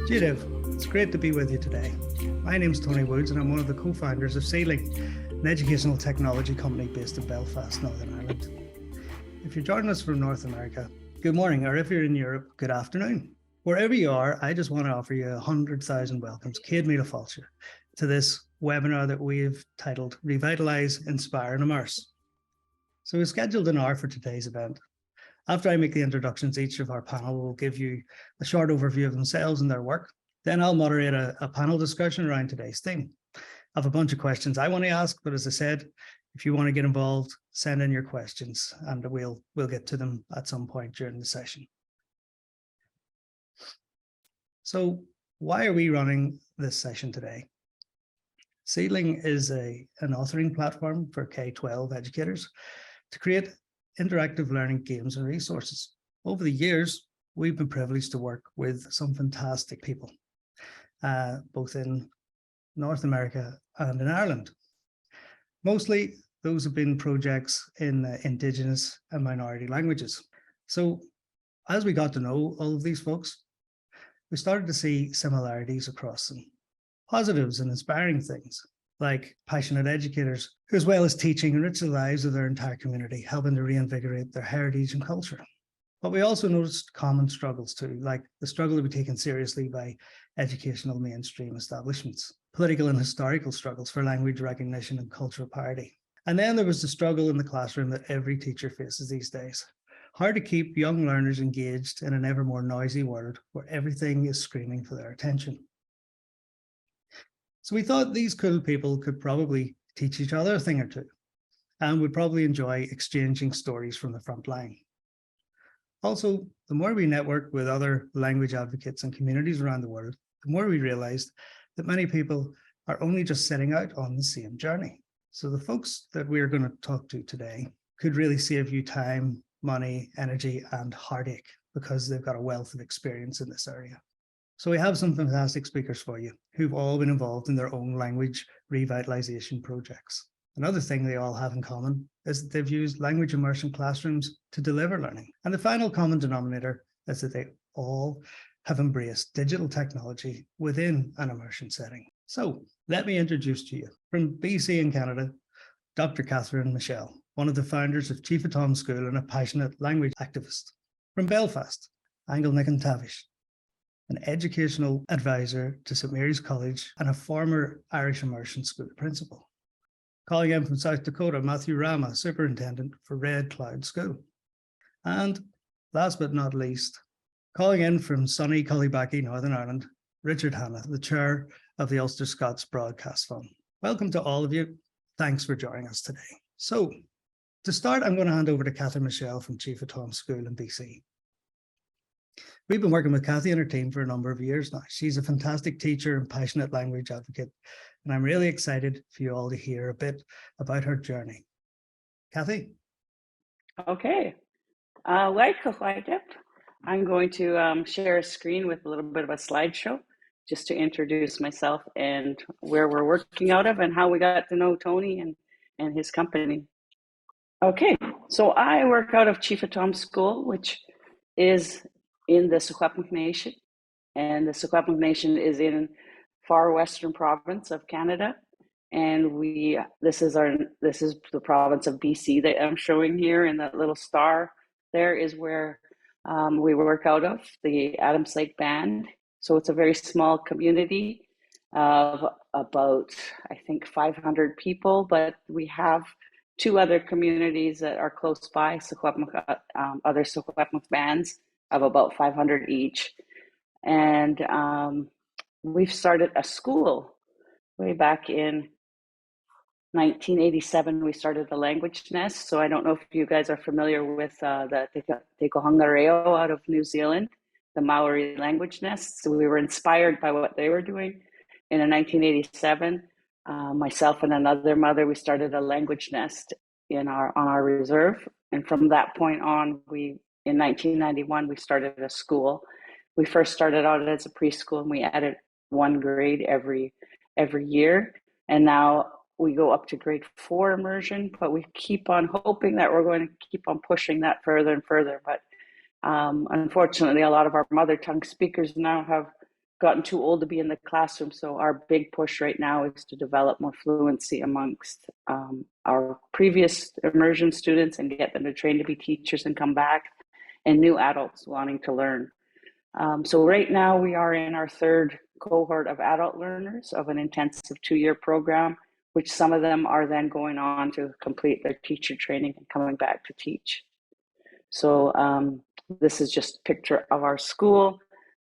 Judith, it's great to be with you today. My name's Tony Woods and I'm one of the co-founders of Seedling, an educational technology company based in Belfast, Northern Ireland. If you're joining us from North America, good morning, or if you're in Europe, good afternoon. Wherever you are, I just want to offer you 100,000 welcomes, Céad Míle Fáilte, to this webinar that we've titled Revitalize, Inspire and Immerse. So we've scheduled an hour for today's event. After I make the introductions, each of our panel will give you a short overview of themselves and their work. Then I'll moderate a panel discussion around today's theme. I have a bunch of questions I want to ask, but as I said, if you want to get involved, send in your questions and we'll get to them at some point during the session. So why are we running this session today? Seedling is an authoring platform for K-12 educators to create interactive learning games and resources. Over the years, we've been privileged to work with some fantastic people, both in North America and in Ireland. Mostly, those have been projects in Indigenous and minority languages. So as we got to know all of these folks, we started to see similarities across them, positives and inspiring things, like passionate educators who, as well as teaching, enrich the lives of their entire community, helping to reinvigorate their heritage and culture. But we also noticed common struggles too, like the struggle to be taken seriously by educational mainstream establishments, political and historical struggles for language recognition and cultural parity. And then there was the struggle in the classroom that every teacher faces these days. Hard to keep young learners engaged in an ever more noisy world where everything is screaming for their attention. So we thought these cool people could probably teach each other a thing or two and would probably enjoy exchanging stories from the front line. Also, the more we network with other language advocates and communities around the world, the more we realized that many people are only just setting out on the same journey. So the folks that we're going to talk to today could really save you time, money, energy, and heartache because they've got a wealth of experience in this area. So we have some fantastic speakers for you who've all been involved in their own language revitalization projects. Another thing they all have in common is that they've used language immersion classrooms to deliver learning. And the final common denominator is that they all have embraced digital technology within an immersion setting. So let me introduce to you from BC in Canada, Dr. Kathryn Michel, one of the founders of Chief Atahm School and a passionate language activist. From Belfast, Angel McIntavish, an educational advisor to St. Mary's College and a former Irish Immersion School principal. Calling in from South Dakota, Matthew Rama, superintendent for Red Cloud School. And last but not least, calling in from sunny Cullybackey, Northern Ireland, Richard Hanna, the chair of the Ulster Scots Broadcast Fund. Welcome to all of you. Thanks for joining us today. So to start, I'm going to hand over to Kathryn Michel from Chief Atahm School in BC. We've been working with Kathy and her team for a number of years now. She's a fantastic teacher and passionate language advocate, and I'm really excited for you all to hear a bit about her journey. Kathy? Okay. I'm going to share a screen with a little bit of a slideshow just to introduce myself and where we're working out of and how we got to know Tony and his company. Okay, so I work out of Chief Atahm School, which is in the Secwepemc Nation, and the Secwepemc Nation is in far western province of Canada, and this is the province of BC that I'm showing here, and that little star there is where we work out of, the Adams Lake Band. So it's a very small community of about, I think, 500 people, but we have two other communities that are close by, other Secwepemc bands of about 500 each. And we've started a school way back in 1987. We started the Language Nest. So I don't know if you guys are familiar with the Te Kohanga Reo out of New Zealand, the Maori Language Nest. So we were inspired by what they were doing. And in 1987, myself and another mother, we started a Language Nest on our reserve. And from that point on, in 1991, we started a school. We first started out as a preschool, and we added one grade every year. And now we go up to grade 4 immersion, but we keep on hoping that we're going to keep on pushing that further and further. But unfortunately, a lot of our mother tongue speakers now have gotten too old to be in the classroom. So our big push right now is to develop more fluency amongst our previous immersion students and get them to train to be teachers and come back, and new adults wanting to learn. So right now we are in our 3rd cohort of adult learners of an intensive 2-year program, which some of them are then going on to complete their teacher training and coming back to teach. So this is just a picture of our school.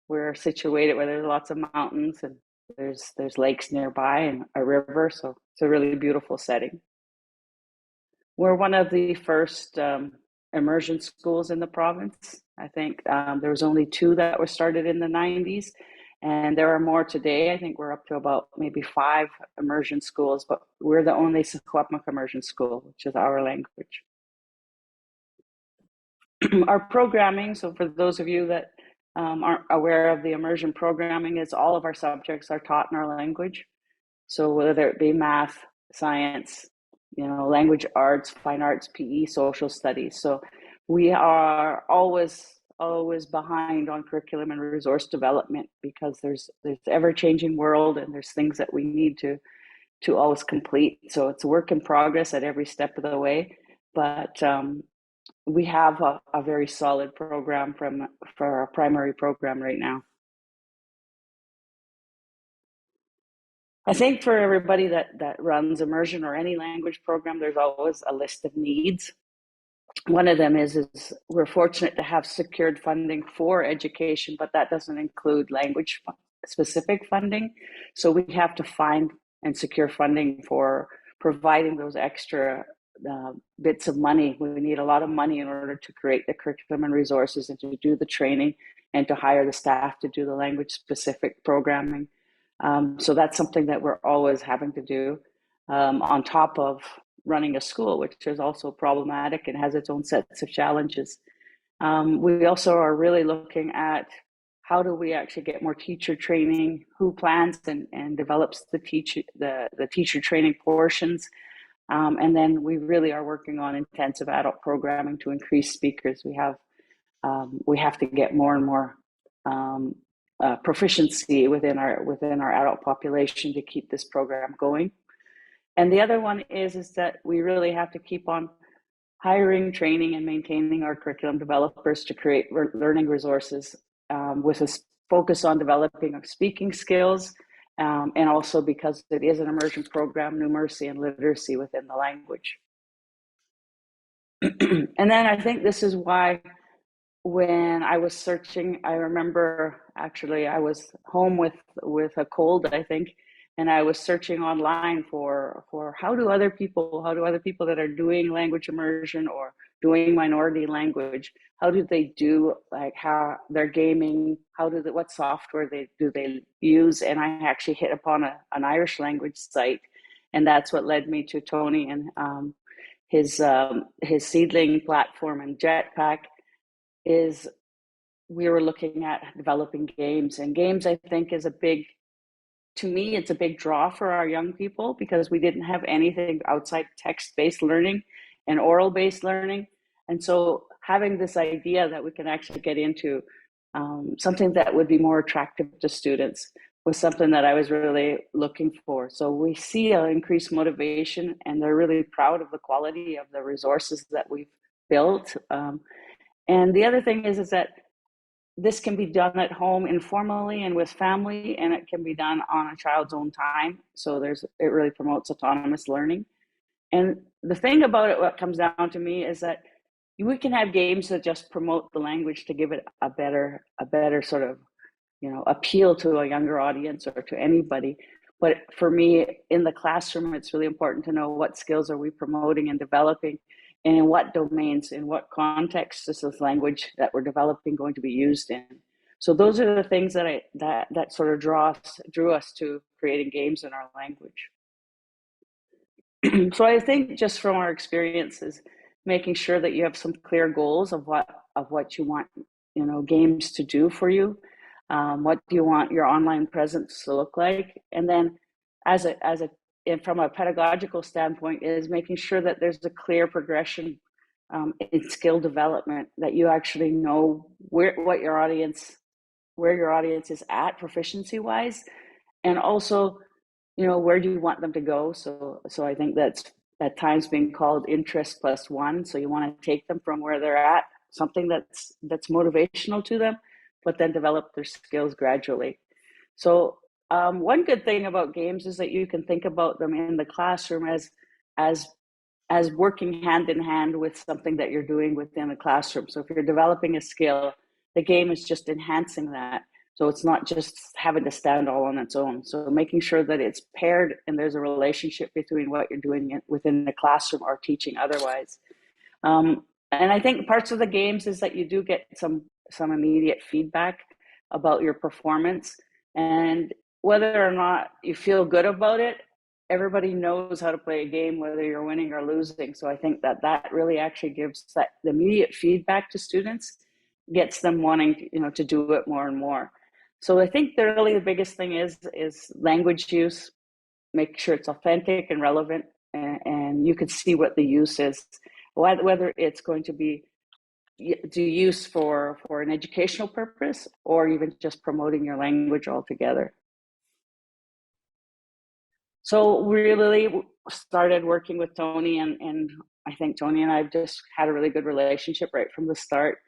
We're situated where there's lots of mountains and there's lakes nearby and a river. So it's a really beautiful setting. We're one of the first immersion schools in the province. I think there was only 2 that were started in the 90s, and there are more today. I think we're up to about maybe 5 immersion schools, but we're the only Secwepemc immersion school, which is our language. Our programming, so for those of you that aren't aware of the immersion programming, is all of our subjects are taught in our language. So whether it be math, science, language arts, fine arts, PE, social studies. So we are always behind on curriculum and resource development, because there's ever-changing world and there's things that we need to always complete. So it's a work in progress at every step of the way. But we have a very solid program for our primary program right now. I think for everybody that runs immersion or any language program, there's always a list of needs. One of them is we're fortunate to have secured funding for education, but that doesn't include language specific funding. So we have to find and secure funding for providing those extra bits of money. We need a lot of money in order to create the curriculum and resources and to do the training and to hire the staff to do the language specific programming. So that's something that we're always having to do on top of running a school, which is also problematic and has its own sets of challenges. We also are really looking at how do we actually get more teacher training, who plans and develops the teacher training portions. And then we really are working on intensive adult programming to increase speakers. We have to get more and more proficiency within our adult population to keep this program going. And the other one is that we really have to keep on hiring, training, and maintaining our curriculum developers to create learning resources with a focus on developing our speaking skills, and also because it is an immersion program, numeracy and literacy within the language. And then I think this is why when I was searching, I remember actually I was home with a cold, I think, and I was searching online for how do other people that are doing language immersion or doing minority language, how do they do, like how they're gaming, what software do they use? And I actually hit upon an Irish language site, and that's what led me to Tony and his Seedling platform and Jetpack. Is we were looking at developing games, and games I think is to me, it's a big draw for our young people, because we didn't have anything outside text-based learning and oral-based learning. And so having this idea that we can actually get into something that would be more attractive to students was something that I was really looking for. So we see an increased motivation, and they're really proud of the quality of the resources that we've built. And the other thing is that this can be done at home informally and with family, and it can be done on a child's own time. So it really promotes autonomous learning. And the thing about it, what comes down to me, is that we can have games that just promote the language to give it a better sort of, appeal to a younger audience or to anybody. But for me, in the classroom, it's really important to know what skills are we promoting and developing, and in what domains, in what context is this language that we're developing going to be used in. So those are the things that sort of drew us to creating games in our language. So I think just from our experiences, making sure that you have some clear goals of what you want, games to do for you. What do you want your online presence to look like? And then as a from a pedagogical standpoint is making sure that there's a clear progression in skill development, that you actually know where your audience is at proficiency wise, and also, where do you want them to go. So I think that's at times being called interest plus one. So you want to take them from where they're at, something that's motivational to them, but then develop their skills gradually. So one good thing about games is that you can think about them in the classroom as working hand in hand with something that you're doing within the classroom. So if you're developing a skill, the game is just enhancing that. So it's not just having to stand all on its own. So making sure that it's paired and there's a relationship between what you're doing within the classroom or teaching otherwise. And I think parts of the games is that you do get some immediate feedback about your performance, and whether or not you feel good about it, everybody knows how to play a game, whether you're winning or losing. So I think that really actually gives that the immediate feedback to students, gets them wanting to do it more and more. So I think really the biggest thing is language use. Make sure it's authentic and relevant, and you can see what the use is, whether it's going to be use for an educational purpose or even just promoting your language altogether. So we really started working with Tony, and I think Tony and I have just had a really good relationship right from the start,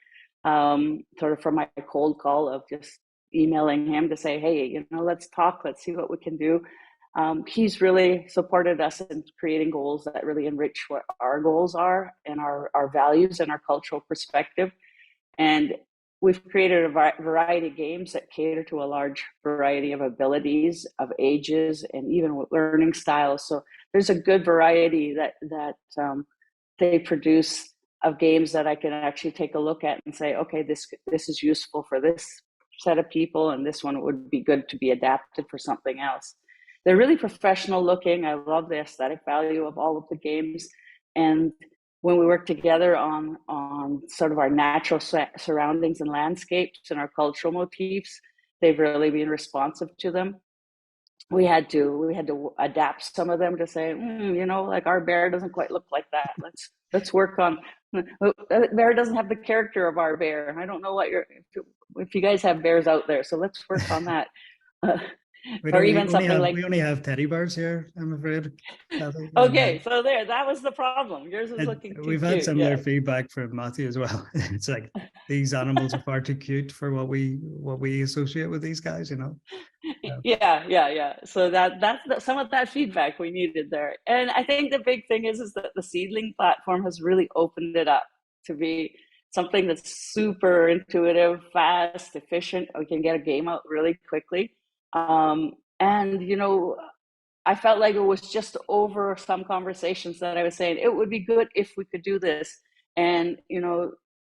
sort of from my cold call of just emailing him to say, hey, let's talk, let's see what we can do. He's really supported us in creating goals that really enrich what our goals are and our values and our cultural perspective. And we've created a variety of games that cater to a large variety of abilities, of ages, and even learning styles. So there's a good variety that they produce of games that I can actually take a look at and say, okay, this is useful for this set of people, and this one would be good to be adapted for something else. They're really professional looking. I love the aesthetic value of all of the games. And when we work together on sort of our natural surroundings and landscapes and our cultural motifs, they've really been responsive to them. We had to adapt some of them to say, like our bear doesn't quite look like that. Let's work on. Bear doesn't have the character of our bear. I don't know if you guys have bears out there, so let's work on that. We only have teddy bears here, I'm afraid. Okay, so that was the problem. Yours is looking too We've had similar feedback from Matthew as well. It's like these animals are far too cute for what we associate with these guys, Yeah. So that's some of that feedback we needed there. And I think the big thing is that the Seedling platform has really opened it up to be something that's super intuitive, fast, efficient. We can get a game out really quickly. And I felt like it was just over some conversations that I was saying, it would be good if we could do this. And,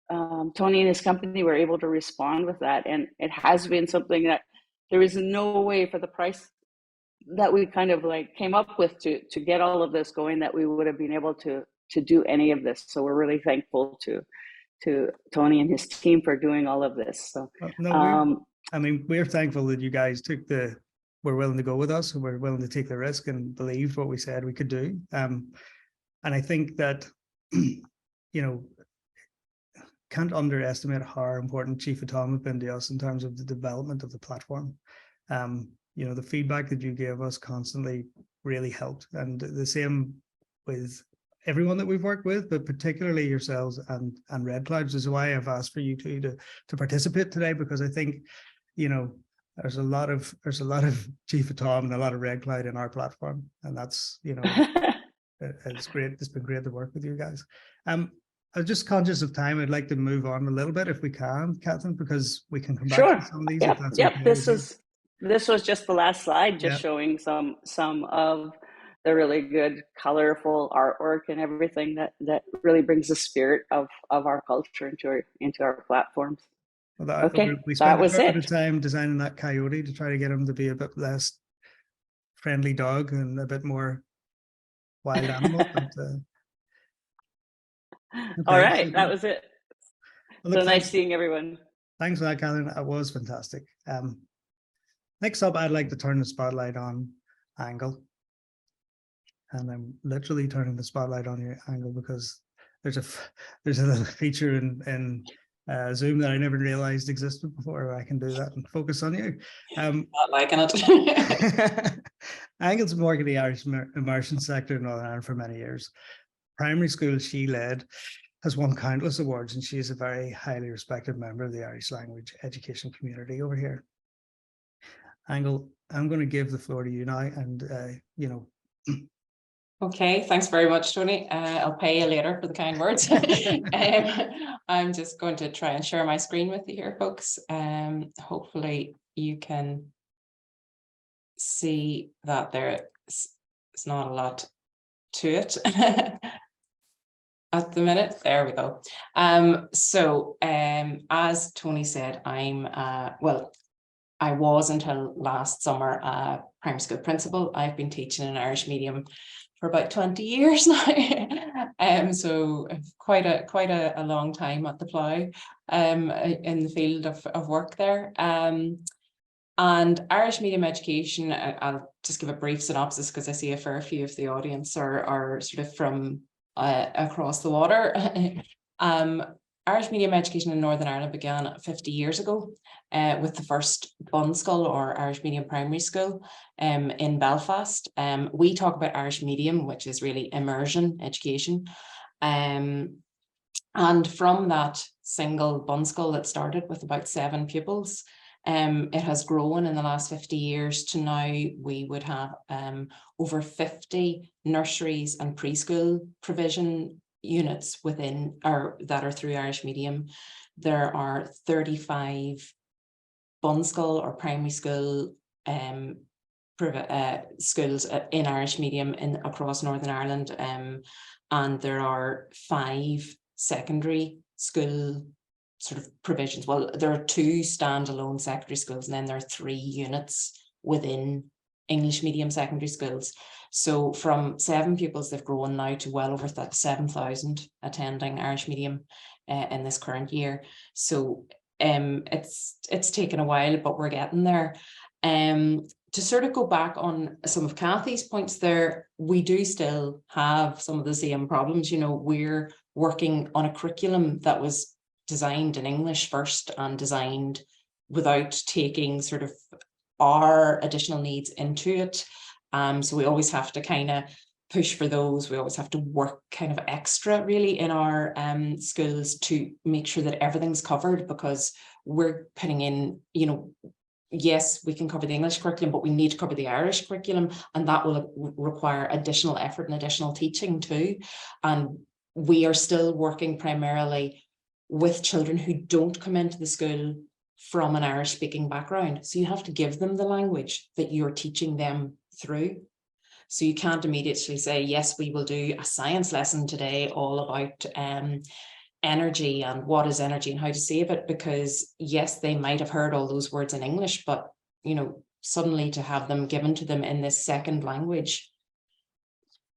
Tony and his company were able to respond with that. And it has been something that there is no way for the price that we kind of like came up with to get all of this going that we would have been able to do any of this. So we're really thankful to Tony and his team for doing all of this. So, we're thankful that you guys were willing to go with us, and were willing to take the risk and believed what we said we could do. And I think that, can't underestimate how important Chief Atahm have been to us in terms of the development of the platform. The feedback that you gave us constantly really helped, and the same with everyone that we've worked with, but particularly yourselves and Red Clouds. Is why I've asked for you two to participate today, because I think there's a lot of Chief Atahm and a lot of Red Cloud in our platform, and that's it's great. It's been great to work with you guys. I was just conscious of time. I'd like to move on a little bit if we can, Kathryn, because we can come back to some of these. Yep. Okay. This was just the last slide, just showing some of the really good, colorful artwork and everything that really brings the spirit of our culture into our platforms. Well, we spent a bit of time designing that coyote to try to get him to be a bit less friendly dog and a bit more wild animal. All right, that was it. Well, so nice seeing everyone. Thanks for that, Kathryn. That was fantastic. Next up, I'd like to turn the spotlight on Angle. And I'm literally turning the spotlight on you, Angle, because there's a little feature in Zoom that I never realized existed before. I can do that and focus on you. Not liking it. Angle's been working in the Irish immersion sector in Northern Ireland for many years. Primary school she led has won countless awards, and she is a very highly respected member of the Irish language education community over here. Angle, I'm going to give the floor to you now, and Okay, thanks very much, Tony. I'll pay you later for the kind words. I'm just going to try and share my screen with you here, folks. Hopefully you can see that there's not a lot to it at the minute. There we go. As Tony said, I was until last summer a primary school principal. I've been teaching an Irish medium for about 20 years now. So quite a long time at the plough in the field of work there. And Irish medium education, I'll just give a brief synopsis because I see a fair few of the audience are sort of from across the water. Irish medium education in Northern Ireland began 50 years ago with the first Bunskull or Irish medium primary school in Belfast. We talk about Irish medium, which is really immersion education. And from that single Bunskull that started with about 7 pupils, it has grown in the last 50 years to now we would have over 50 nurseries and preschool provision units within or that are through Irish medium. There are 35 Bunskull or primary school schools in Irish medium across Northern Ireland, and there are 5 secondary school sort of provisions. Well, there are 2 standalone secondary schools, and then there are 3 units within English medium secondary schools. So from 7 pupils, they've grown now to well over 7,000 attending Irish medium in this current year. So it's taken a while, but we're getting there. To sort of go back on some of Kathy's points there, we do still have some of the same problems. You know, we're working on a curriculum that was designed in English first and designed without taking sort of our additional needs into it. So we always have to kind of push for those. We always have to work kind of extra really in our schools to make sure that everything's covered, because we're putting in, you know, yes, we can cover the English curriculum, but we need to cover the Irish curriculum, and that will require additional effort and additional teaching too. And we are still working primarily with children who don't come into the school from an Irish speaking background. So you have to give them the language that you're teaching them through. So you can't immediately say, yes, we will do a science lesson today all about energy and what is energy and how to save it, because yes, they might have heard all those words in English, but you know, suddenly to have them given to them in this second language,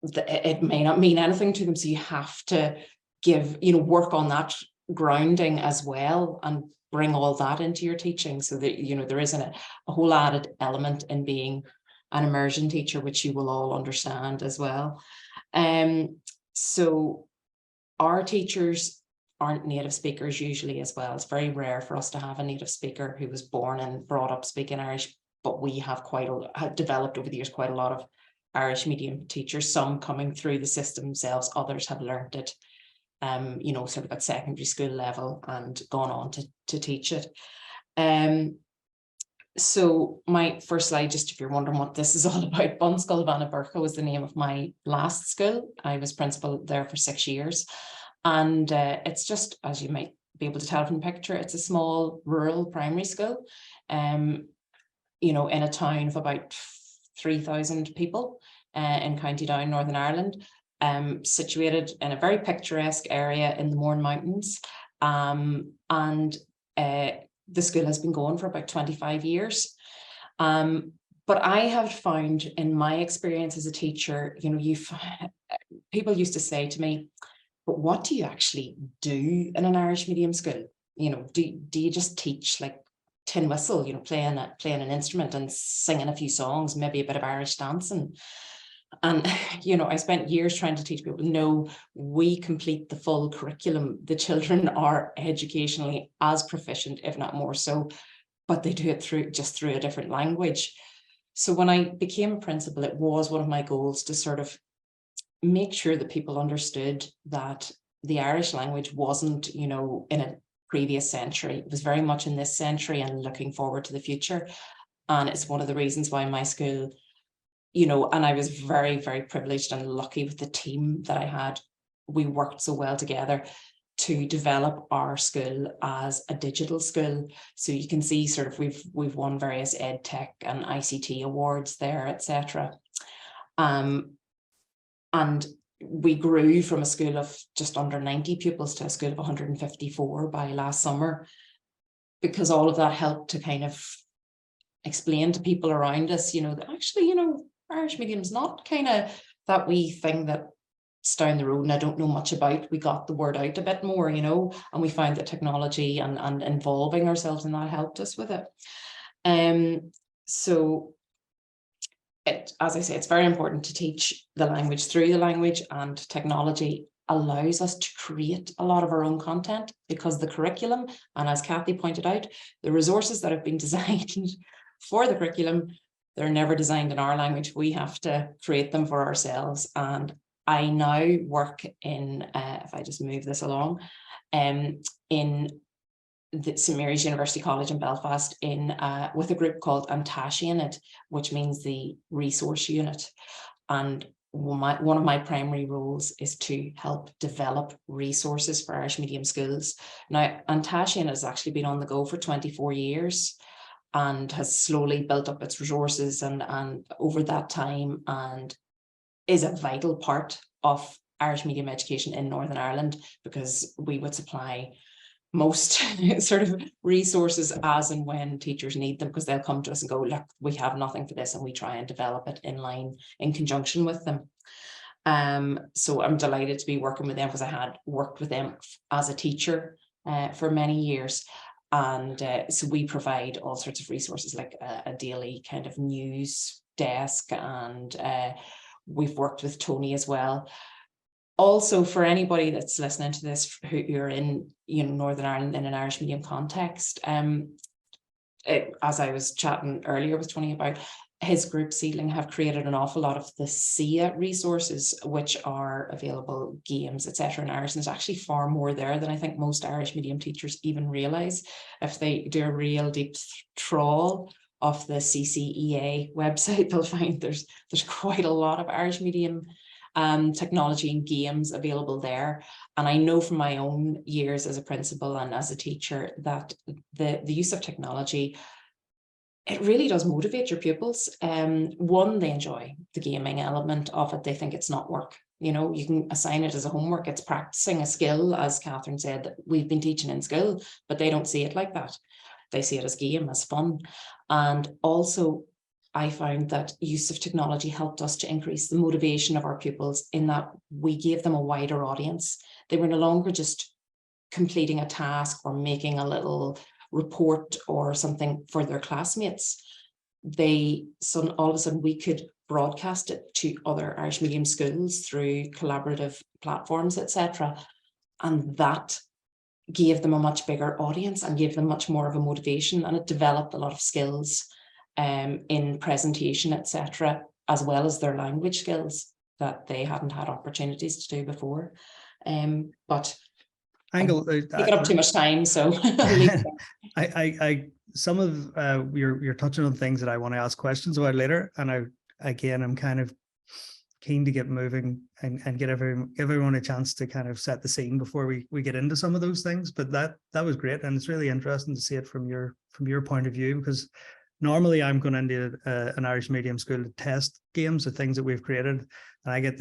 it may not mean anything to them. So you have to give, you know, work on that grounding as well and bring all that into your teaching, so that, you know, there isn't a whole added element in being an immersion teacher, which you will all understand as well. So our teachers aren't native speakers usually as well. It's very rare for us to have a native speaker who was born and brought up speaking Irish, but we have developed over the years quite a lot of Irish medium teachers, some coming through the system themselves, others have learned it you know, sort of at secondary school level and gone on to teach it. So my first slide, just if you're wondering what this is all about, Bunskull Vannaburcha was the name of my last school. I was principal there for 6 years. And it's just, as you might be able to tell from the picture, it's a small rural primary school, you know, in a town of about 3,000 people in County Down, Northern Ireland. Situated in a very picturesque area in the Mourne Mountains, and the school has been going for about 25 years. But I have found in my experience as a teacher, you know, people used to say to me, but what do you actually do in an Irish medium school? You know, do you just teach like tin whistle, you know, playing an instrument and singing a few songs, maybe a bit of Irish dancing? And, you know, I spent years trying to teach people, no, we complete the full curriculum. The children are educationally as proficient, if not more so, but they do it through a different language. So when I became a principal, it was one of my goals to sort of make sure that people understood that the Irish language wasn't, you know, in a previous century. It was very much in this century and looking forward to the future. And it's one of the reasons why my school, you know, and I was very, very privileged and lucky with the team that I had. We worked so well together to develop our school as a digital school. So you can see sort of we've won various ed tech and ICT awards there, etc. And we grew from a school of just under 90 pupils to a school of 154 by last summer, because all of that helped to kind of explain to people around us, you know, that actually, you know, Irish medium's not kind of that wee thing that's down the road and I don't know much about. We got the word out a bit more, you know, and we found that technology and involving ourselves in that helped us with it. So as I say, it's very important to teach the language through the language, and technology allows us to create a lot of our own content, because the curriculum, and as Kathy pointed out, the resources that have been designed for the curriculum, they're never designed in our language. We have to create them for ourselves. And I now work in, if I just move this along, in the St Mary's University College in Belfast with a group called Antashianid, which means the resource unit. And one of my primary roles is to help develop resources for Irish medium schools. Now, Antashianid has actually been on the go for 24 years and has slowly built up its resources and over that time, and is a vital part of Irish medium education in Northern Ireland, because we would supply most sort of resources as and when teachers need them, because they'll come to us and go, look, we have nothing for this, and we try and develop it in conjunction with them. So I'm delighted to be working with them, because I had worked with them as a teacher for many years. And so we provide all sorts of resources, like a daily kind of news desk, and we've worked with Tony as well. Also, for anybody that's listening to this who are in, you know, Northern Ireland in an Irish medium context, as I was chatting earlier with Tony about, his group Seedling have created an awful lot of the SIA resources, which are available, games, etc. in Irish. And there's actually far more there than I think most Irish medium teachers even realise. If they do a real deep trawl of the CCEA website, they'll find there's quite a lot of Irish medium technology and games available there. And I know from my own years as a principal and as a teacher that the use of technology, it really does motivate your pupils. One, they enjoy the gaming element of it. They think it's not work. You know, you can assign it as a homework. It's practicing a skill, as Kathryn said, that we've been teaching in school, but they don't see it like that. They see it as game, as fun. And also, I found that use of technology helped us to increase the motivation of our pupils, in that we gave them a wider audience. They were no longer just completing a task or making a little report or something for their classmates. All of a sudden we could broadcast it to other Irish medium schools through collaborative platforms, etc. And that gave them a much bigger audience and gave them much more of a motivation, and it developed a lot of skills in presentation, etc., as well as their language skills that they hadn't had opportunities to do before. But Angle taking up too much time, so some of you're touching on things that I want to ask questions about later, and I'm kind of keen to get moving and give everyone a chance to kind of set the scene before we get into some of those things. But that was great, and it's really interesting to see it from your point of view, because normally I'm going into an Irish medium school to test games, the things that we've created, and I get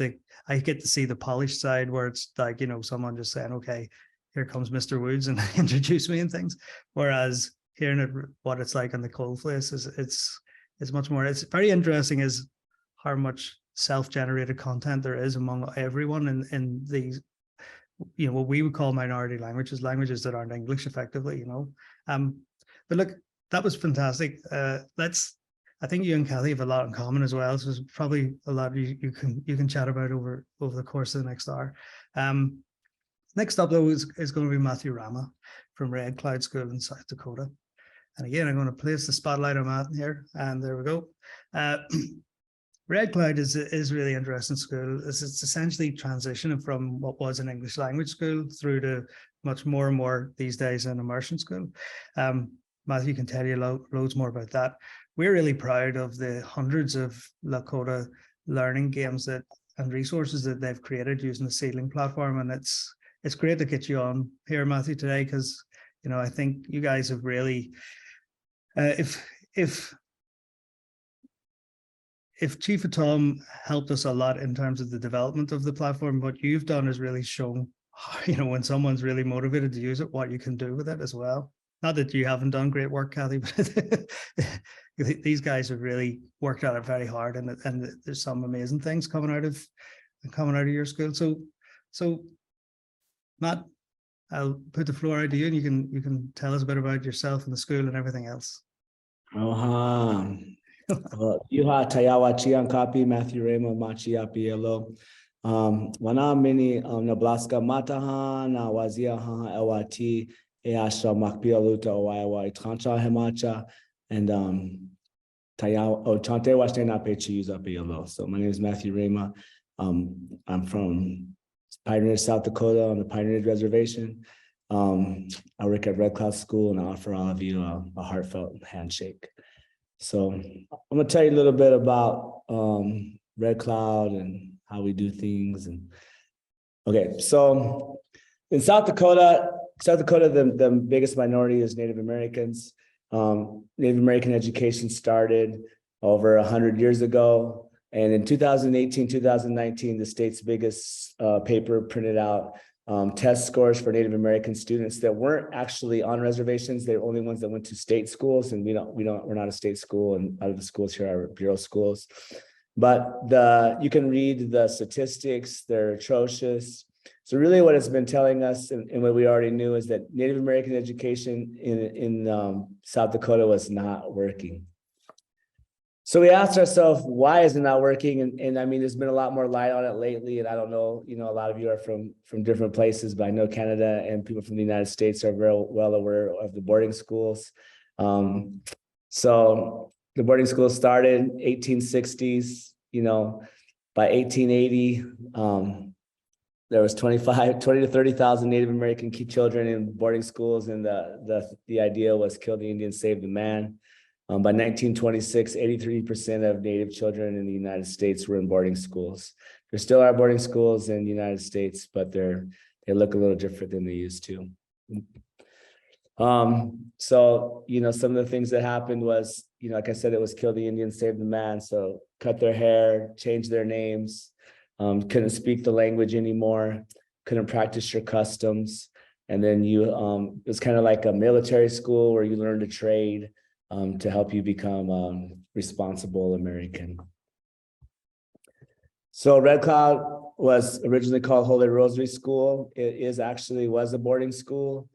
to see the polished side, where it's like, you know, someone just saying, okay, here comes Mr. Woods and introduce me and things. Whereas hearing it, what it's like on the coalface it's much more. It's very interesting is how much self-generated content there is among everyone in these, you know, what we would call minority languages that aren't English effectively, you know. But look, that was fantastic. I think you and Kathy have a lot in common as well. So there's probably a lot you can chat about over the course of the next hour. Next up though is going to be Matthew Rama from Red Cloud School in South Dakota. And again, I'm going to place the spotlight on Matt here, and there we go. Red Cloud is really interesting school. It's essentially transitioning from what was an English language school through to much more and more these days an immersion school. Matthew can tell you loads more about that. We're really proud of the hundreds of Lakota learning games and resources that they've created using the Seedling platform, and it's great to get you on here, Matthew, today, because I think you guys have really, if Chief Atahm helped us a lot in terms of the development of the platform, what you've done is really shown, when someone's really motivated to use it, what you can do with it as well. Not that you haven't done great work, Kathy, but these guys have really worked at it very hard, and there's some amazing things coming out of your school. So Matt, I'll put the floor out to you, and you can tell us a bit about yourself and the school and everything else. Yuha Tayawa Chian Kapi, Matthew Rama, Machi Apielo. Wana mini Nebraska Matahan, Wazia Ha Ewati, Easha Makpia Luta Owawa, Trancha Hemacha, and Tayawa Chante Washena Pechi Use Apielo. So my name is Matthew Rama. I'm from Pioneer, South Dakota on the Pioneer Reservation. I work at Red Cloud School, and I offer all of you a heartfelt handshake. So I'm going to tell you a little bit about Red Cloud and how we do things. And okay, so in South Dakota, the biggest minority is Native Americans. Native American education started over 100 years ago. And in 2018, 2019, the state's biggest paper printed out test scores for Native American students that weren't actually on reservations. They're only ones that went to state schools, and we're not a state school, and out of the schools here are bureau schools. But you can read the statistics; they're atrocious. So really, what it's been telling us, and what we already knew, is that Native American education in South Dakota was not working. So we asked ourselves, why is it not working? And I mean, there's been a lot more light on it lately. And I don't know, a lot of you are from different places, but I know Canada and people from the United States are very well aware of the boarding schools. So the boarding schools started 1860s, by 1880, there was 20 to 30,000 Native American children in boarding schools. And the idea was kill the Indian, save the man. By 1926, 83% of Native children in the United States were in boarding schools. There still are boarding schools in the United States, but they look a little different than they used to. So, some of the things that happened was, like I said, it was kill the Indian, save the man. So cut their hair, change their names, couldn't speak the language anymore, couldn't practice your customs. And then it was kind of like a military school where you learned a trade. To help you become responsible American. So Red Cloud was originally called Holy Rosary School. It was a boarding school.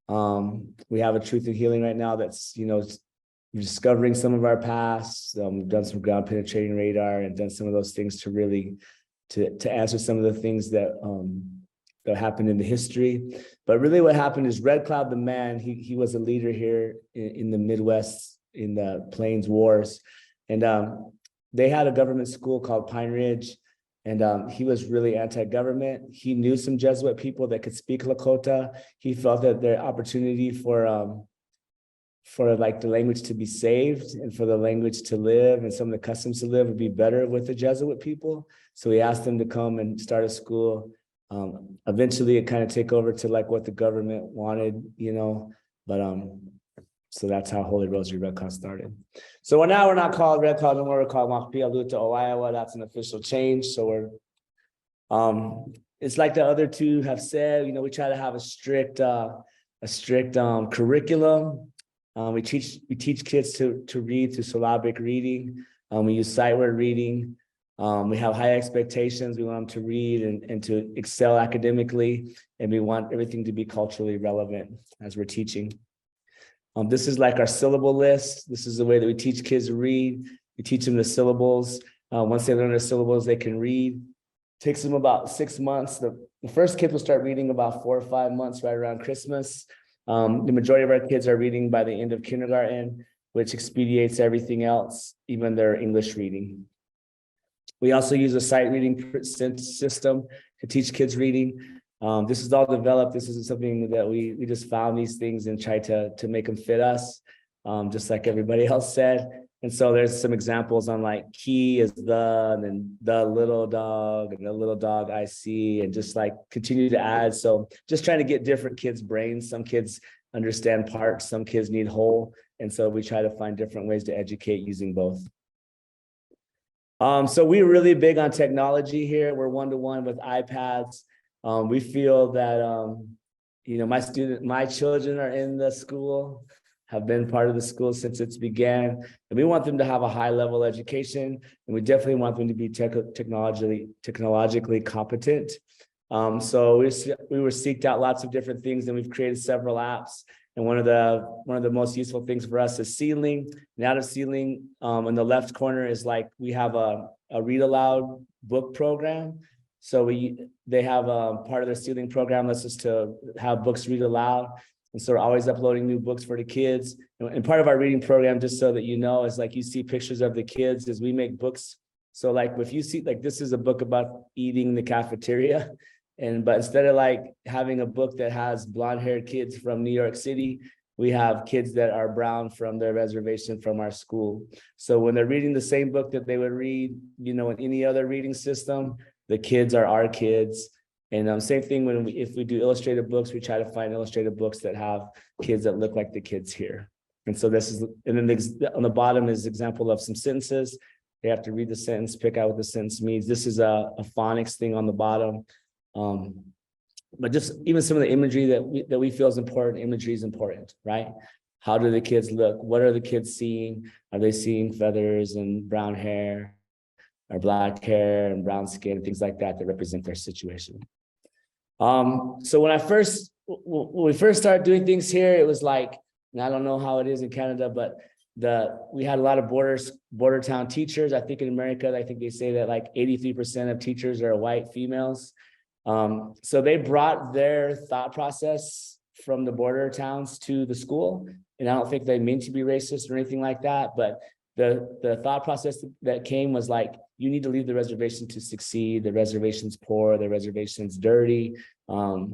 We have a Truth and Healing right now that's, discovering some of our past. We've done some ground penetrating radar and done some of those things to really, to answer some of the things that happened in the history. But really what happened is Red Cloud, the man, he was a leader here in the Midwest in the Plains Wars. And they had a government school called Pine Ridge. And he was really anti-government. He knew some Jesuit people that could speak Lakota. He felt that their opportunity for like the language to be saved and for the language to live and some of the customs to live would be better with the Jesuit people. So he asked them to come and start a school. Eventually it kind of took over to like what the government wanted, but so that's how Holy Rosary Red Cloud started. So now we're not called Red Cloud anymore, we're called Makpia Luta Owawa. That's an official change. So it's like the other two have said, we try to have a strict curriculum. We teach kids to read through syllabic reading. We use sight word reading. We have high expectations. We want them to read and to excel academically, and we want everything to be culturally relevant as we're teaching. This is like our syllable list. This is the way that we teach kids to read. We teach them the syllables. Once they learn the syllables, they can read. Takes them about 6 months. The first kids will start reading about 4 or 5 months, right around Christmas. The majority of our kids are reading by the end of kindergarten, which expedites everything else, even their English reading. We also use a sight reading system to teach kids reading. This is all developed. This is something that we just found these things and tried to make them fit us, just like everybody else said. And so there's some examples on like key is the, and then the little dog and the little dog I see, and just like continue to add. So just trying to get different kids' brains. Some kids understand parts, some kids need whole. And so we try to find different ways to educate using both. So we're really big on technology here. We're one-to-one with iPads. We feel that, my children are in the school, have been part of the school since its began, and we want them to have a high level education, and we definitely want them to be technologically competent. So we were seeked out lots of different things, and we've created several apps. And one of the most useful things for us is Seedling. And out of Seedling, in the left corner is like we have a read aloud book program. So they have part of their Seedling program lets us to have books read aloud. And so we're always uploading new books for the kids. And part of our reading program, just so that you know, is like you see pictures of the kids as we make books. So like if you see, like this is a book about eating in the cafeteria. But instead of like having a book that has blonde haired kids from New York City, we have kids that are brown from their reservation from our school. So when they're reading the same book that they would read, in any other reading system, the kids are our kids. And same thing if we do illustrated books, we try to find illustrated books that have kids that look like the kids here. And so and then on the bottom is example of some sentences. They have to read the sentence, pick out what the sentence means. This is a phonics thing on the bottom. But just even some of the imagery that we feel is important, imagery is important, right? How do the kids look? What are the kids seeing? Are they seeing feathers and brown hair, or black hair and brown skin, things like that represent their situation? So when we first started doing things here, it was like, and I don't know how it is in Canada, but we had a lot of border town teachers. I think in America, I think they say that like 83% of teachers are white females. So they brought their thought process from the border towns to the school. And I don't think they mean to be racist or anything like that, but the thought process that came was like, you need to leave the reservation to succeed. The reservation's poor, the reservation's dirty, because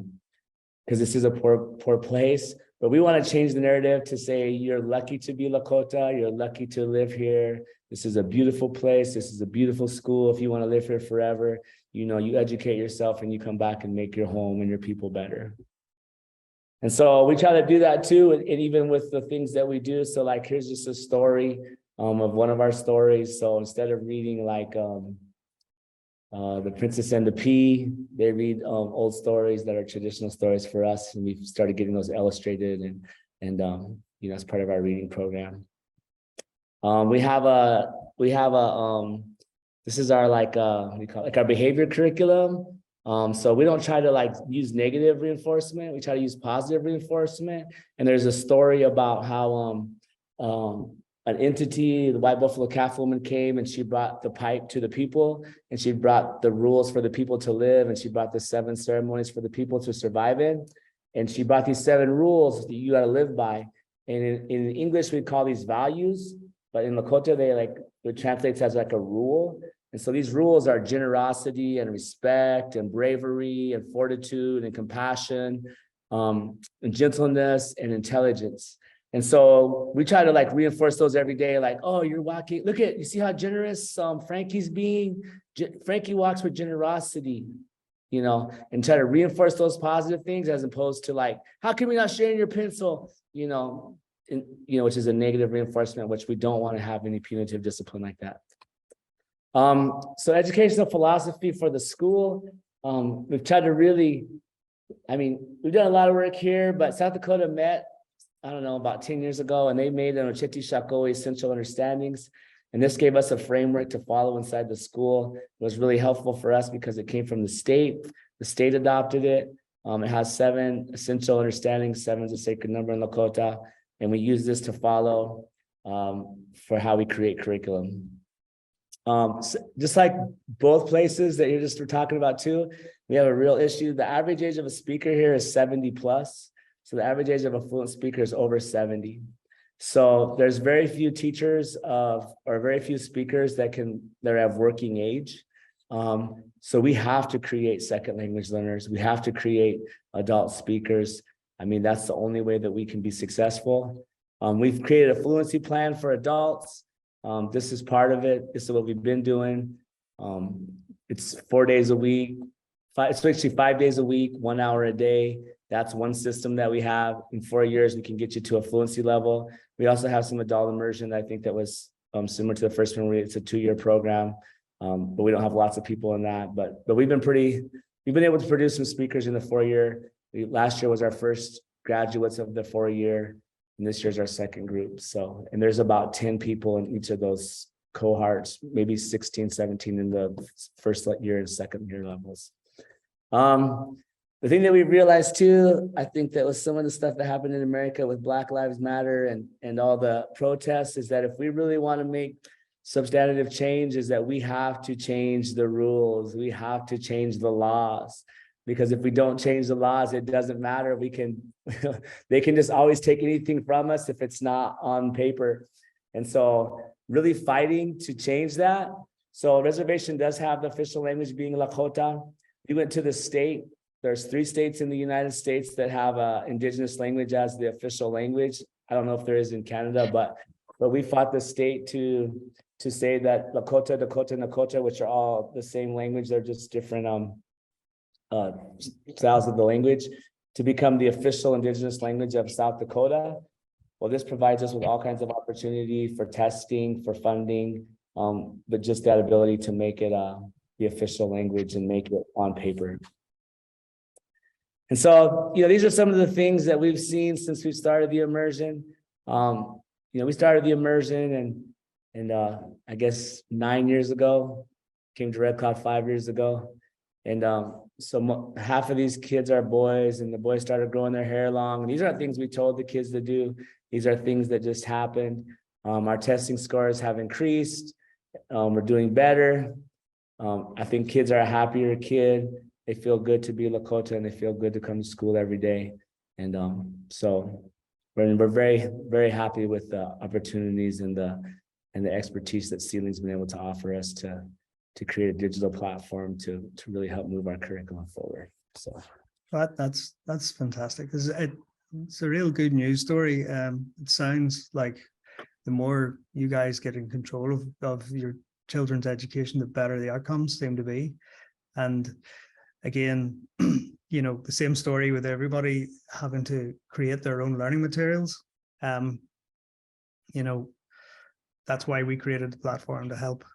this is a poor place. But we want to change the narrative to say, you're lucky to be Lakota, you're lucky to live here. This is a beautiful place. This is a beautiful school. If you want to live here forever, you educate yourself and you come back and make your home and your people better. And so we try to do that too. And even with the things that we do. So like, here's just a story of one of our stories. So instead of reading like The Princess and the Pea, they read old stories that are traditional stories for us. And we've started getting those illustrated and as part of our reading program. This is our our behavior curriculum. So we don't try to use negative reinforcement. We try to use positive reinforcement. And there's a story about how an entity, the white buffalo calf woman, came and she brought the pipe to the people, and she brought the rules for the people to live, and she brought the 7 ceremonies for the people to survive in. And she brought these 7 rules that you got to live by. And in English, we call these values, but in Lakota, it translates as like a rule. And so these rules are generosity and respect and bravery and fortitude and compassion, and gentleness and intelligence. And so we try to reinforce those every day. Oh, you're walking. You see how generous Frankie's being? Frankie walks with generosity, and try to reinforce those positive things as opposed to how can we not share your pencil? Which is a negative reinforcement, which we don't want to have any punitive discipline like that. So educational philosophy for the school. We've tried to we've done a lot of work here, but South Dakota met, about 10 years ago, and they made an Ocheti Shako essential understandings. And this gave us a framework to follow inside the school. It was really helpful for us because it came from the state. The state adopted it. It has 7 essential understandings. 7 is a sacred number in Lakota. and we use this to follow for how we create curriculum. So just like both places that you're just talking about too, we have a real issue. The average age of a speaker here is 70 plus. So the average age of a fluent speaker is over 70. So there's very few teachers or very few speakers that have working age. So we have to create second language learners. We have to create adult speakers. I mean, that's the only way that we can be successful. We've created a fluency plan for adults. This is part of it. This is what we've been doing. It's 4 days a week. It's actually 5 days a week, 1 hour a day. That's one system that we have. In 4 years, we can get you to a fluency level. We also have some adult immersion. I think that was similar to the first one. It's a 2-year program, but we don't have lots of people in that. But we've been able to produce some speakers in the 4-year. Last year was our first graduates of the 4-year, and this year's our second group. So, and there's about 10 people in each of those cohorts, maybe 16, 17 in the first year and second year levels. The thing that we realized too, I think that was some of the stuff that happened in America with Black Lives Matter and all the protests, is that if we really want to make substantive change, is that we have to change the rules. We have to change the laws, because if we don't change the laws, it doesn't matter. They can just always take anything from us if it's not on paper. And so really fighting to change that. So reservation does have the official language being Lakota. We went to the state. There's 3 states in the United States that have Indigenous language as the official language. I don't know if there is in Canada, but we fought the state to say that Lakota, Dakota, and Nakota, which are all the same language, they're just different styles of the language, to become the official Indigenous language of South Dakota. Well, this provides us with all kinds of opportunity for testing, for funding, but just that ability to make it the official language and make it on paper. And so, these are some of the things that we've seen since we started the immersion. We started the immersion and I guess 9 years ago, came to Red Cloud 5 years ago. And so half of these kids are boys, and the boys started growing their hair long. And these aren't things we told the kids to do. These are things that just happened. Our testing scores have increased. We're doing better. I think kids are a happier kid. They feel good to be Lakota, and they feel good to come to school every day. And so we're very, very happy with the opportunities and the expertise that Seedling's been able to offer us to create a digital platform to really help move our curriculum forward. So that's fantastic. It's a real good news story. It sounds like the more you guys get in control of your children's education, the better the outcomes seem to be. And again, the same story with everybody having to create their own learning materials. That's why we created the platform, to help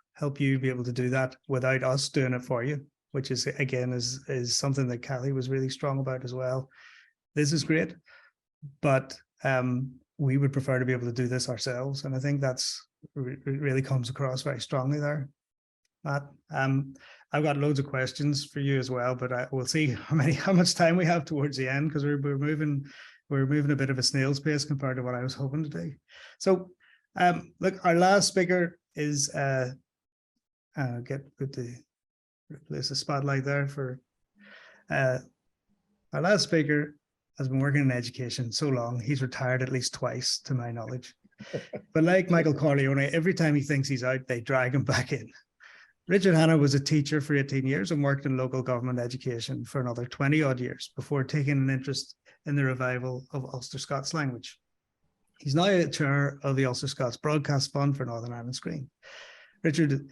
you be able to do that without us doing it for you, which is, again, is something that Kathy was really strong about as well. This is great, but we would prefer to be able to do this ourselves. And I think that's really comes across very strongly there, Matt. I've got loads of questions for you as well, but we'll see how much time we have towards the end, because we're moving a bit of a snail's pace compared to what I was hoping to do. So look, our last speaker is replace the spotlight there for our last speaker. Has been working in education so long, he's retired at least twice, to my knowledge. But like Michael Corleone, every time he thinks he's out, they drag him back in. Richard Hanna was a teacher for 18 years and worked in local government education for another 20 odd years before taking an interest in the revival of Ulster Scots language. He's now a chair of the Ulster Scots Broadcast Fund for Northern Ireland Screen. Richard,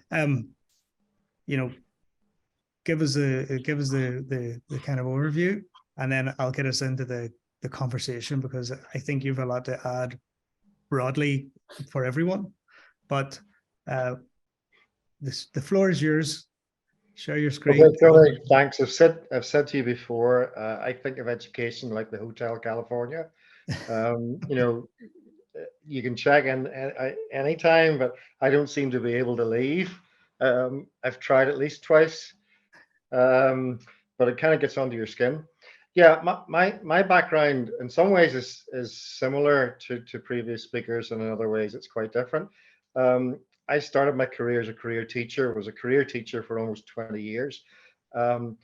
give us the kind of overview, and then I'll get us into the conversation, because I think you've a lot to add broadly for everyone. But the floor is yours. Share your screen. Okay, Tony, thanks. I've said to you before, I think of education like the Hotel California. You can check in anytime, but I don't seem to be able to leave. I've tried at least twice, but it kind of gets under your skin. Yeah, my background in some ways is similar to previous speakers, and in other ways it's quite different. I started my career as a career teacher, was a career teacher for almost 20 years. Um,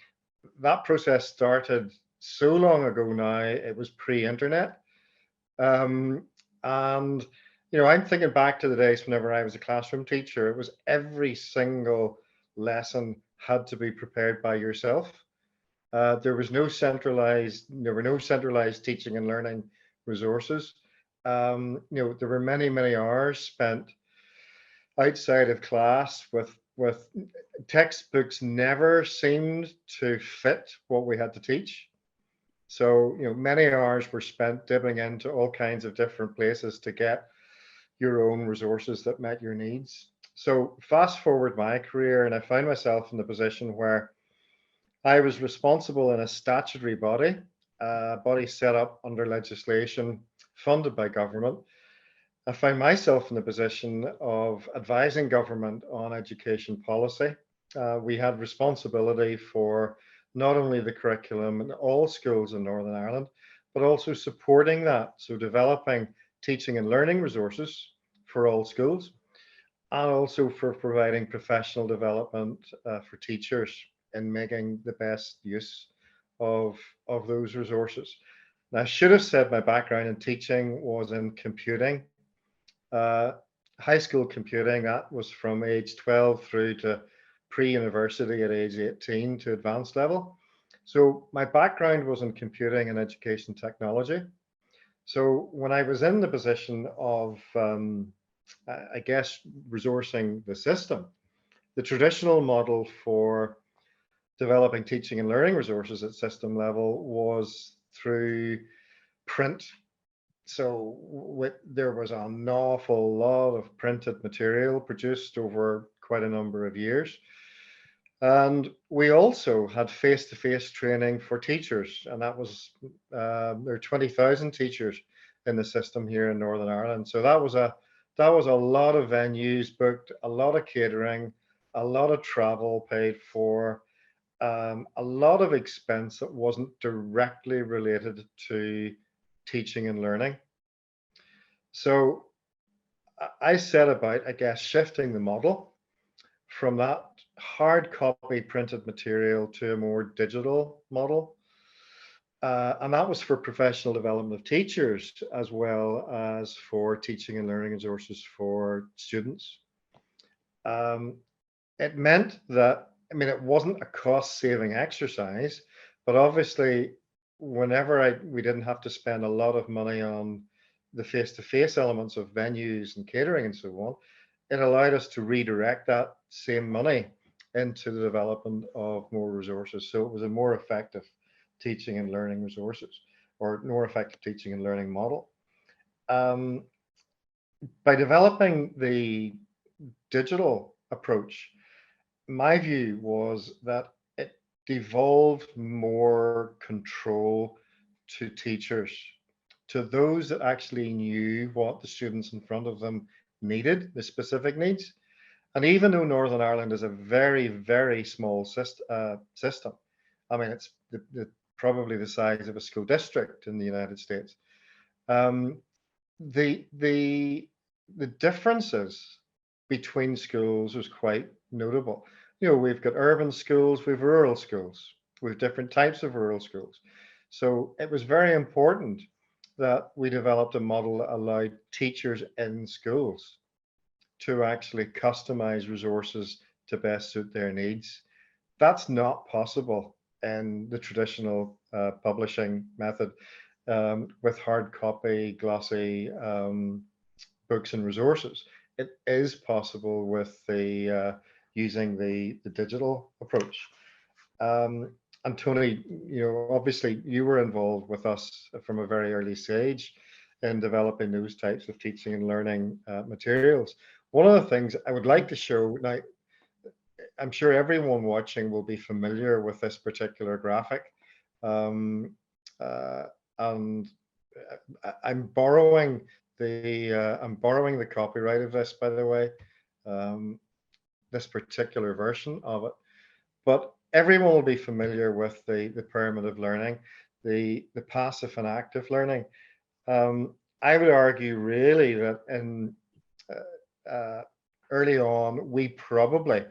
that process started so long ago now, it was pre-internet. Um, and, you know, I'm thinking back to the days whenever I was a classroom teacher, it was every single lesson had to be prepared by yourself. There were no centralized teaching and learning resources. You know, there were many hours spent outside of class with textbooks never seemed to fit what we had to teach. So, you know, many hours were spent dipping into all kinds of different places to get your own resources that met your needs. So fast forward my career, and I found myself in the position where I was responsible in a statutory body, a body set up under legislation funded by government. I found myself in the position of advising government on education policy. We had responsibility for not only the curriculum in all schools in Northern Ireland, but also supporting that. So developing teaching and learning resources for all schools, and also for providing professional development for teachers in making the best use of those resources. Now, I should have said my background in teaching was in computing. High school computing, that was from age 12 through to pre-university at age 18 to advanced level. So my background was in computing and education technology. So when I was in the position of, I guess, resourcing the system, the traditional model for developing teaching and learning resources at system level was through print. So there was an awful lot of printed material produced over quite a number of years. And we also had face-to-face training for teachers, and that was there are 20,000 teachers in the system here in Northern Ireland. So that was a lot of venues booked, a lot of catering, a lot of travel paid for, a lot of expense that wasn't directly related to teaching and learning. So I set about, I guess, shifting the model from that hard copy printed material to a more digital model. And that was for professional development of teachers, as well as for teaching and learning resources for students. It meant that, I mean, it wasn't a cost saving exercise, but obviously whenever we didn't have to spend a lot of money on the face-to-face elements of venues and catering and so on, it allowed us to redirect that same money into the development of more resources. So it was a more effective teaching and learning resources, or more effective teaching and learning model. By developing the digital approach, my view was that it devolved more control to teachers, to those that actually knew what the students in front of them needed, the specific needs. And even though Northern Ireland is a very small system, I mean, it's probably the size of a school district in the United States. The differences between schools was quite notable. You know, we've got urban schools, we've rural schools, we've different types of rural schools. So it was very important that we developed a model that allowed teachers in schools to actually customize resources to best suit their needs. That's not possible in the traditional publishing method with hard copy, glossy books and resources. It is possible with the using the digital approach. And Tony, you know, obviously you were involved with us from a very early stage in developing those types of teaching and learning materials. One of the things I would like to show now, I'm sure everyone watching will be familiar with this particular graphic, and I'm borrowing the copyright of this, by the way, this particular version of it. But everyone will be familiar with the pyramid of learning. the passive and active learning. I would argue really that in early on, we probably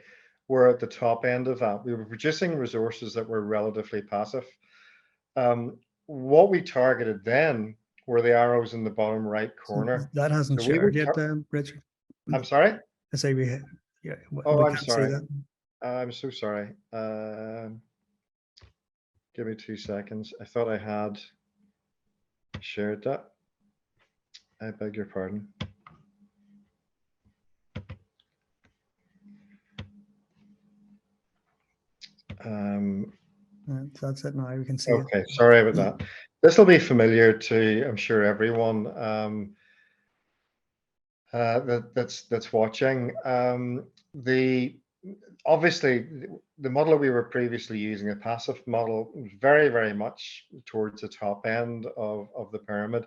were at the top end of that. We were producing resources that were relatively passive. What we targeted then were the arrows in the bottom right corner. That hasn't So we shared would yet, Richard. I'm sorry? I say we Oh, I'm can't see sorry. that. I'm so sorry. Give me 2 seconds. I thought I had shared that. I beg your pardon. That's it now. We can see it. Okay, sorry about that. This will be familiar to, I'm sure, everyone that's watching. Obviously, the model we were previously using, a passive model, was very, very much towards the top end of the pyramid.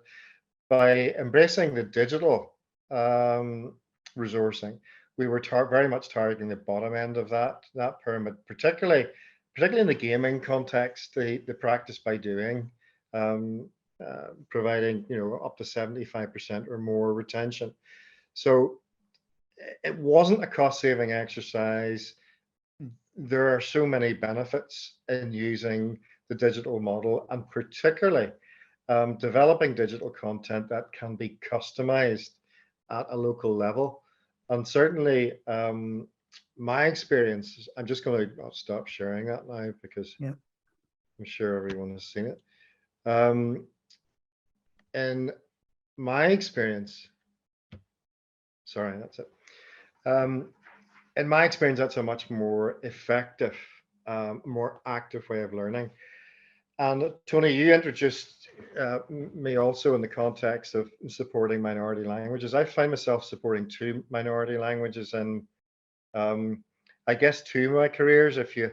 By embracing the digital resourcing, we were very much targeting the bottom end of that pyramid, particularly in the gaming context, the practice by doing, providing up to 75% or more retention. So it wasn't a cost-saving exercise. There are so many benefits in using the digital model, and particularly developing digital content that can be customized at a local level. And certainly my experience, I'm just going to stop sharing that now because I'm sure everyone has seen it. In my experience, sorry, that's it. In my experience, that's a much more effective, more active way of learning. And Tony, you introduced me also in the context of supporting minority languages. I find myself supporting 2 minority languages in, I guess, 2 of my careers, if you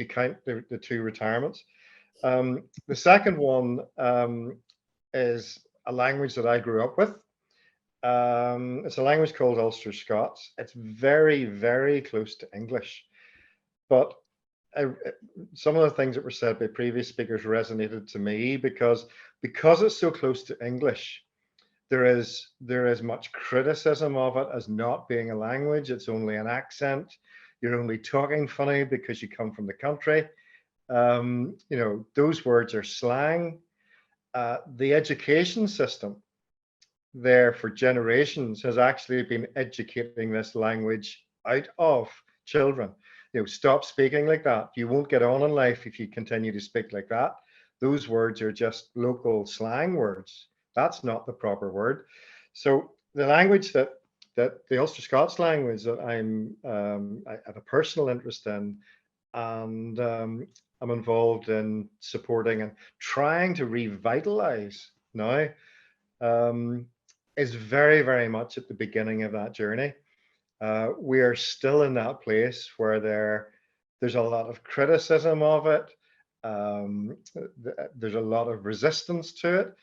count the 2 retirements. The second one is a language that I grew up with. It's a language called Ulster Scots. It's very, very close to English, but some of the things that were said by previous speakers resonated to me because it's so close to English. There is much criticism of it as not being a language. It's only an accent. You're only talking funny because you come from the country. Those words are slang. The education system there for generations has actually been educating this language out of children. Stop speaking like that. You won't get on in life if you continue to speak like that. Those words are just local slang words. That's not the proper word. So the language that the Ulster Scots language that I have a personal interest in, and I'm involved in supporting and trying to revitalize now, is very, very much at the beginning of that journey. We are still in that place where there's a lot of criticism of it. There's a lot of resistance to it.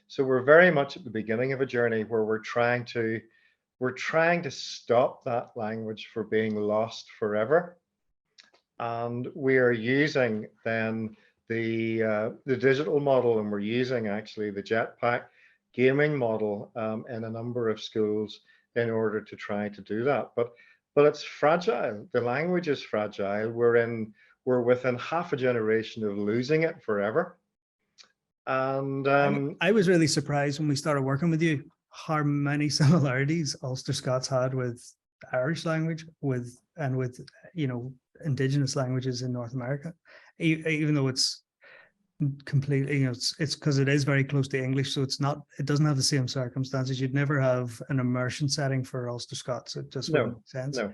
So we're very much at the beginning of a journey where we're trying to stop that language from being lost forever. And we are using then the digital model, and we're using actually the Jetpack gaming model in a number of schools in order to try to do that. But it's fragile. The language is fragile. We're within half a generation of losing it forever. And I was really surprised when we started working with you how many similarities Ulster Scots had with Irish language, with Indigenous languages in North America, even though it's completely, it's because it is very close to English, so it doesn't have the same circumstances. You'd never have an immersion setting for Ulster Scots. It just wouldn't make sense. No.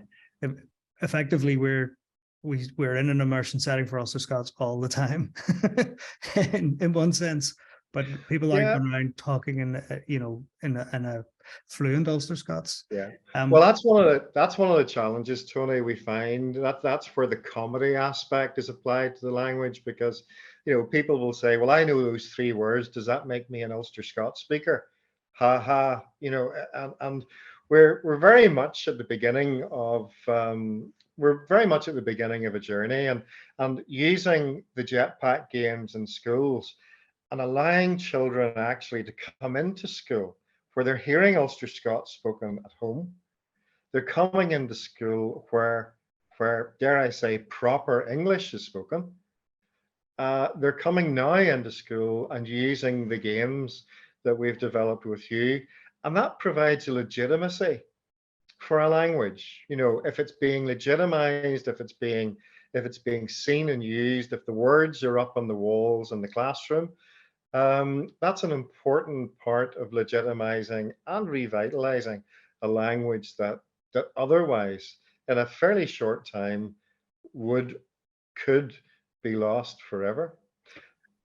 Effectively, we're in an immersion setting for Ulster Scots all the time, in one sense. But people aren't going around talking in a fluent Ulster Scots. Yeah. Well, that's one of the challenges, Tony. We find that's where the comedy aspect is applied to the language, because people will say, "Well, I know those 3 words. Does that make me an Ulster Scots speaker?" Ha ha. And we're very much at the beginning of a journey, and using the Jetpack games in schools and allowing children actually to come into school where they're hearing Ulster Scots spoken at home. They're coming into school where dare I say, proper English is spoken. They're coming now into school and using the games that we've developed with you, and that provides a legitimacy for a language. You know, if it's being legitimized, if it's being seen and used, if the words are up on the walls in the classroom, that's an important part of legitimizing and revitalizing a language that otherwise, in a fairly short time, could be lost forever.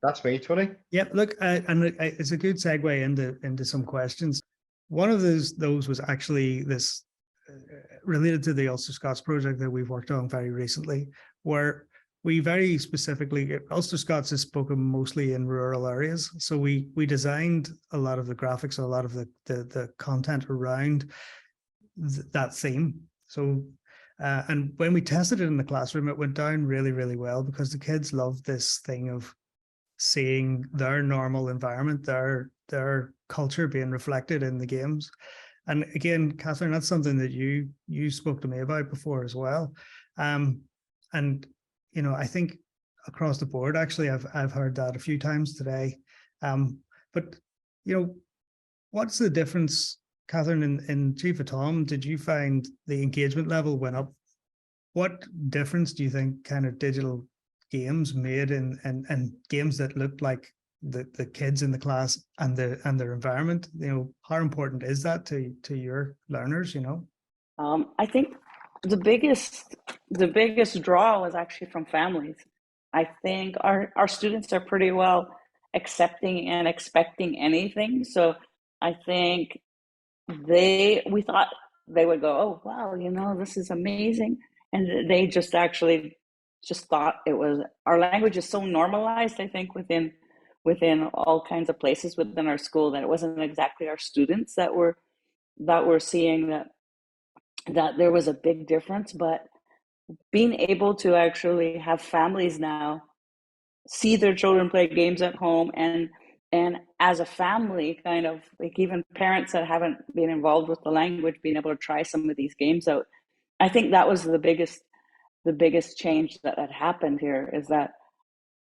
That's me, Tony. Yep. Look, it's a good segue into some questions. One of those was actually this related to the Ulster Scots project that we've worked on very recently, where we very specifically, Ulster Scots is spoken mostly in rural areas. So we designed a lot of the graphics, a lot of the content around that theme. So, and when we tested it in the classroom, it went down really, really well because the kids love this thing of seeing their normal environment, their culture being reflected in the games. And again, Kathryn, that's something that you spoke to me about before as well. And you know, I think across the board, actually, I've heard that a few times today. But you know, what's the difference, Kathryn, in Chief Atahm? Did you find the engagement level went up? What difference do you think kind of digital games made and games that looked like the kids in the class and their environment? You know, how important is that to your learners? You know, I think the biggest draw was actually from families. I think our students are pretty well accepting and expecting anything. So I think we thought they would go, oh wow, you know, this is amazing, and they just actually thought it was, our language is so normalized, I think, within all kinds of places within our school, that it wasn't exactly our students that were seeing that there was a big difference. But being able to actually have families now see their children play games at home, and as a family, kind of like even parents that haven't been involved with the language being able to try some of these games out, I think that was the biggest change that had happened here, is that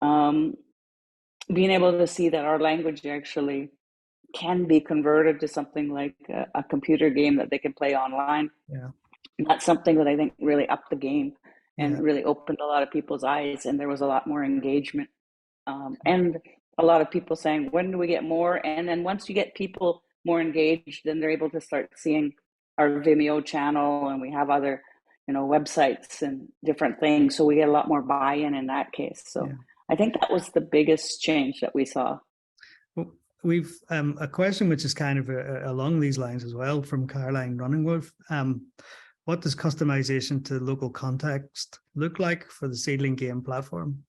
being able to see that our language actually can be converted to something like a computer game that they can play online. Yeah, that's something that I think really upped the game and yeah. really opened a lot of people's eyes, and there was a lot more engagement, and a lot of people saying, when do we get more? And then once you get people more engaged, then they're able to start seeing our Vimeo channel, and we have other, you know, websites and different things, so we get a lot more buy-in in that case. So yeah. I think that was the biggest change that we saw. Well, we've a question which is kind of along these lines as well from Caroline Runningworth. What does customization to local context look like for the Seedling game platform?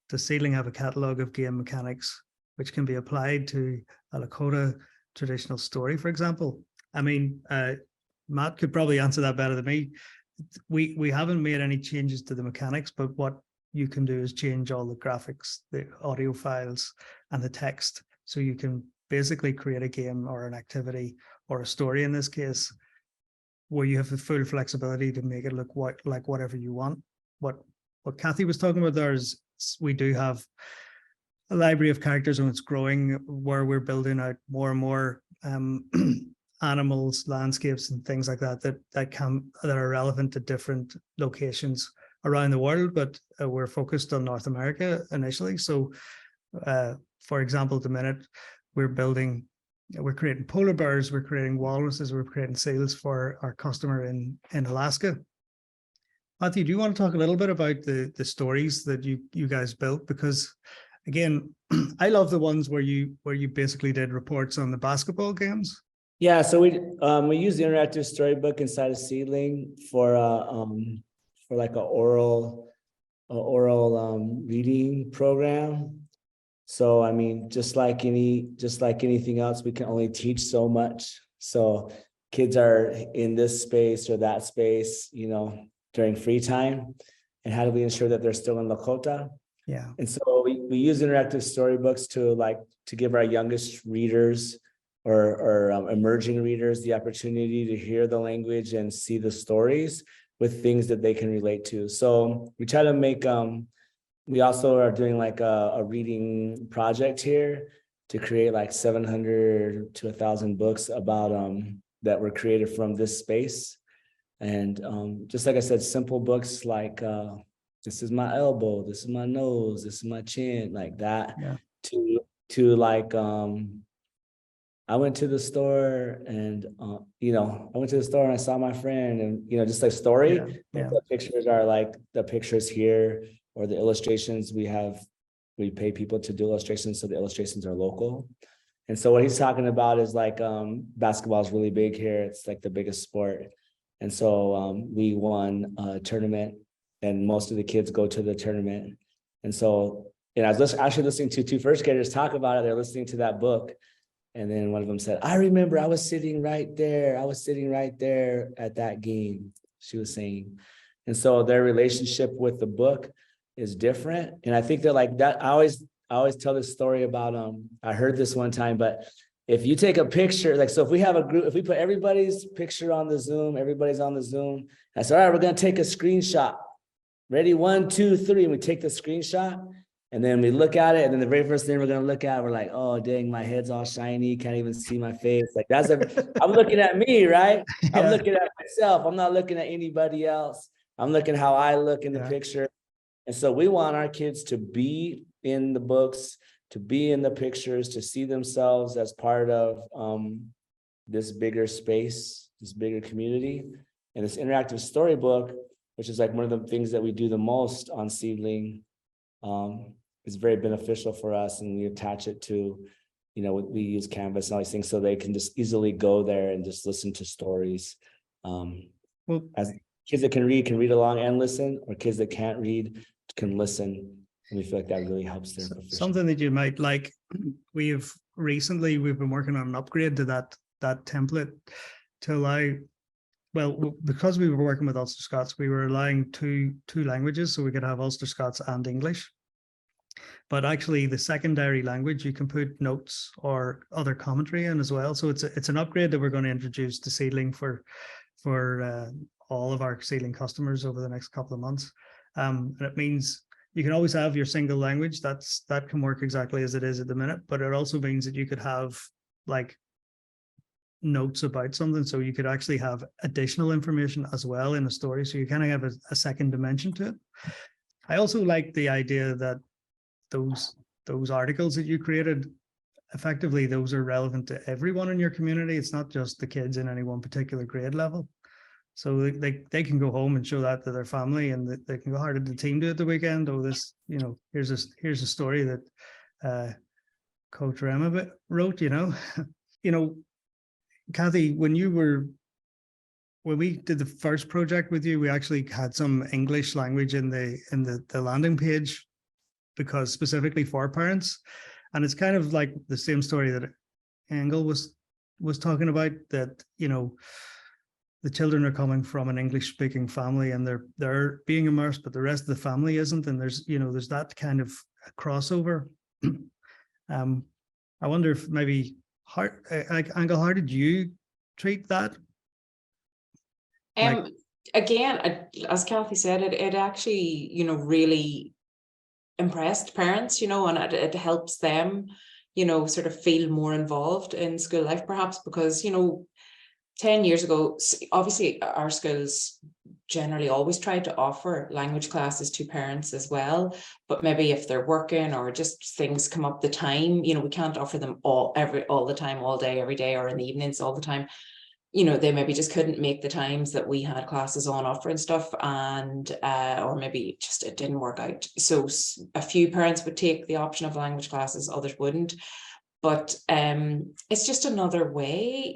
Does Seedling have a catalogue of game mechanics which can be applied to a Lakota traditional story, for example? I mean, Matt could probably answer that better than me. We haven't made any changes to the mechanics, but what you can do is change all the graphics, the audio files, and the text. So you can basically create a game or an activity or a story in this case, where you have the full flexibility to make it look like whatever you want. What Kathy was talking about there is we do have a library of characters, and it's growing, where we're building out more and more animals, landscapes, and things like that are relevant to different locations around the world. But we're focused on North America initially. So, for example, at the minute we're creating polar bears, we're creating walruses, we're creating seals for our customer in Alaska. Matthew, do you want to talk a little bit about the stories that you guys built? Because again, I love the ones where you basically did reports on the basketball games. Yeah, so we use the interactive storybook inside of Seedling for like an oral reading program. So I mean, just like anything else, we can only teach so much. So kids are in this space or that space, you know, during free time. And how do we ensure that they're still in Lakota? Yeah. And so we use interactive storybooks to give our youngest readers or emerging readers the opportunity to hear the language and see the stories with things that they can relate to. So we try to make, we also are doing like a reading project here to create like 700 to 1,000 books about that were created from this space. And just like I said, simple books like this is my elbow, this is my nose, this is my chin, like that. Yeah. To like I went to the store and I went to the store and I saw my friend and just like story. Yeah, yeah. The pictures are like the pictures here or the illustrations we pay people to do illustrations, so the illustrations are local. And so what he's talking about is like basketball is really big here. It's like the biggest sport. And so we won a tournament and most of the kids go to the tournament. And so, I was actually listening to 2 first graders talk about it. They're listening to that book. And then one of them said, I remember I was sitting right there. I was sitting right there at that game, she was saying. And so their relationship with the book is different. And I think they're like that. I always tell this story about, I heard this one time, but if you take a picture, like, so if we have a group, if we put everybody's picture on the Zoom, everybody's on the Zoom, I said, all right, we're going to take a screenshot. Ready? 1, 2, 3. And we take the screenshot. And then we look at it, and then the very first thing we're gonna look at, we're like, "Oh, dang, my head's all shiny, can't even see my face." Like I'm looking at me, right? Yeah. I'm looking at myself. I'm not looking at anybody else. I'm looking how I look in the picture. And so we want our kids to be in the books, to be in the pictures, to see themselves as part of this bigger space, this bigger community, and this interactive storybook, which is like one of the things that we do the most on Seedling. Is very beneficial for us, and we attach it to, we use Canvas and all these things so they can just easily go there and just listen to stories. Well, as kids that can read along and listen, or kids that can't read can listen, and we feel like that really helps their proficiency. Something that you might like, we've been working on an upgrade to that template to allow, well, because we were working with Ulster Scots, we were allowing two languages, so we could have Ulster Scots and English. But actually, the secondary language, you can put notes or other commentary in as well. So it's an upgrade that we're going to introduce to Seedling for all of our Seedling customers over the next couple of months. And it means you can always have your single language. That can work exactly as it is at the minute. But it also means that you could have like notes about something, so you could actually have additional information as well in a story. So you kind of have a second dimension to it. I also like the idea that those articles that you created, effectively, those are relevant to everyone in your community. It's not just the kids in any one particular grade level. So they can go home and show that to their family, and they can go, how did the team do at the weekend? Oh, this, here's a story that Coach Rema wrote, Kathy, when we did the first project with you, we actually had some English language in the landing page, because specifically for parents. And it's kind of like the same story that Engel was talking about, that, the children are coming from an English speaking family and they're being immersed, but the rest of the family isn't. And there's that kind of crossover. I wonder if maybe, Engel, how did you treat that? Again, as Kathy said, it actually, really impressed parents, and it helps them, sort of feel more involved in school life, perhaps because, 10 years ago, obviously our schools generally always try to offer language classes to parents as well, but maybe if they're working or just things come up the time, we can't offer them all the time, all day, every day, or in the evenings all the time. They maybe just couldn't make the times that we had classes on offering stuff, and or maybe just it didn't work out. So a few parents would take the option of language classes, others wouldn't. But it's just another way,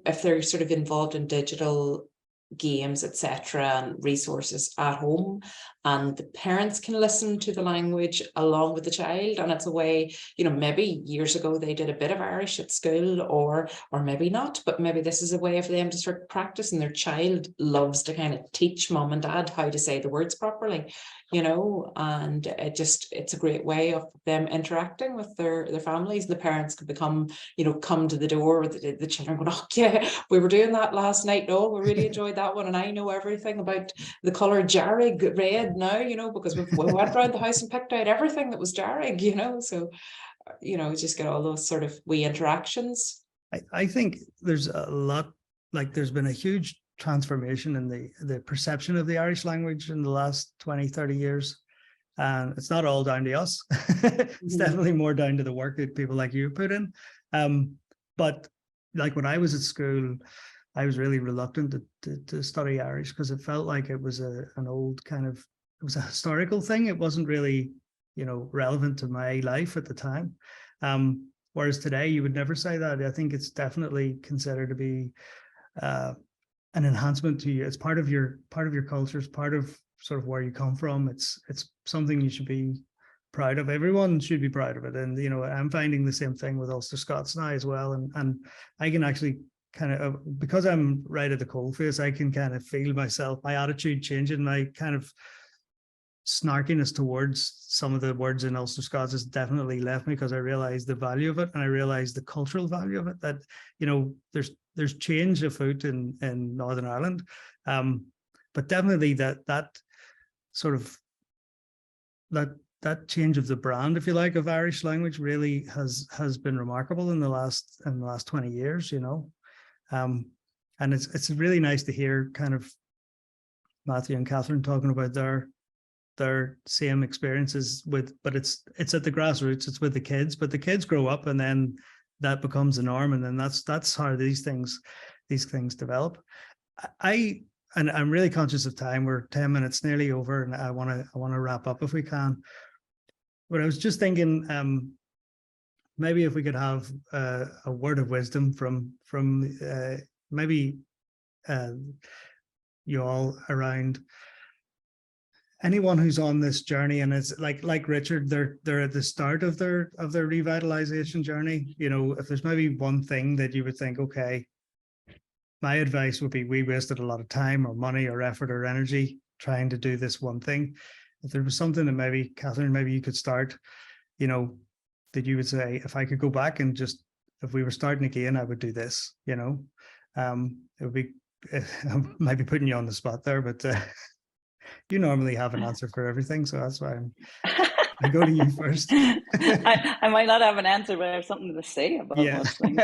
if they're sort of involved in digital games, etc., and resources at home, and the parents can listen to the language along with the child. And it's a way, you know, maybe years ago they did a bit of Irish at school, or maybe not, but maybe this is a way for them to start practicing. Their child loves to kind of teach mom and dad how to say the words properly, you know, and it's a great way of them interacting with their families. The parents could become, you know, come to the door with the children going, oh yeah, we were doing that last night. No, we really enjoyed that one. And I know everything about the color Jarrig red now, you know, because we went around the house and picked out everything that was Jarrig, you know. So, you know, just get all those sort of wee interactions. I think there's a lot, like there's been a huge transformation in the perception of the Irish language in the last 20, 30 years. And it's not all down to us. It's definitely more down to the work that people like you put in. But like when I was at school, I was really reluctant to study Irish because it felt like it was an old kind of, it was a historical thing. It wasn't really, you know, relevant to my life at the time. Whereas today you would never say that. I think it's definitely considered to be an enhancement to you. It's part of your culture. It's part of sort of where you come from. It's something you should be proud of. Everyone should be proud of it. And, you know, I'm finding the same thing with Ulster Scots now as well. And I can actually kind of, because I'm right at the coalface, I can kind of feel myself, my attitude changing, my kind of snarkiness towards some of the words in Ulster Scots has definitely left me, because I realized the value of it, and I realized the cultural value of it, that, you know, there's change afoot in Northern Ireland. But definitely that sort of that change of the brand, if you like, of Irish language really has been remarkable in the last 20 years, you know. And it's really nice to hear kind of Matthew and Kathryn talking about their same experiences with, but it's at the grassroots, it's with the kids, but the kids grow up and then that becomes the norm, and then that's how these things develop. And I'm really conscious of time. We're 10 minutes nearly over, and I want to wrap up if we can. But I was just thinking, maybe if we could have a word of wisdom from maybe you all around anyone who's on this journey, and it's like Richard, they're at the start of their revitalization journey. You know, if there's maybe one thing that you would think, okay, my advice would be, we wasted a lot of time or money or effort or energy trying to do this one thing. If there was something that maybe, Kathryn, maybe you could start, you know, that you would say, if I could go back and just, if we were starting again, I would do this, you know. It would be, I might be putting you on the spot there, but you normally have an answer for everything, so that's why I go to you first. I might not have an answer, but I have something to say about most things.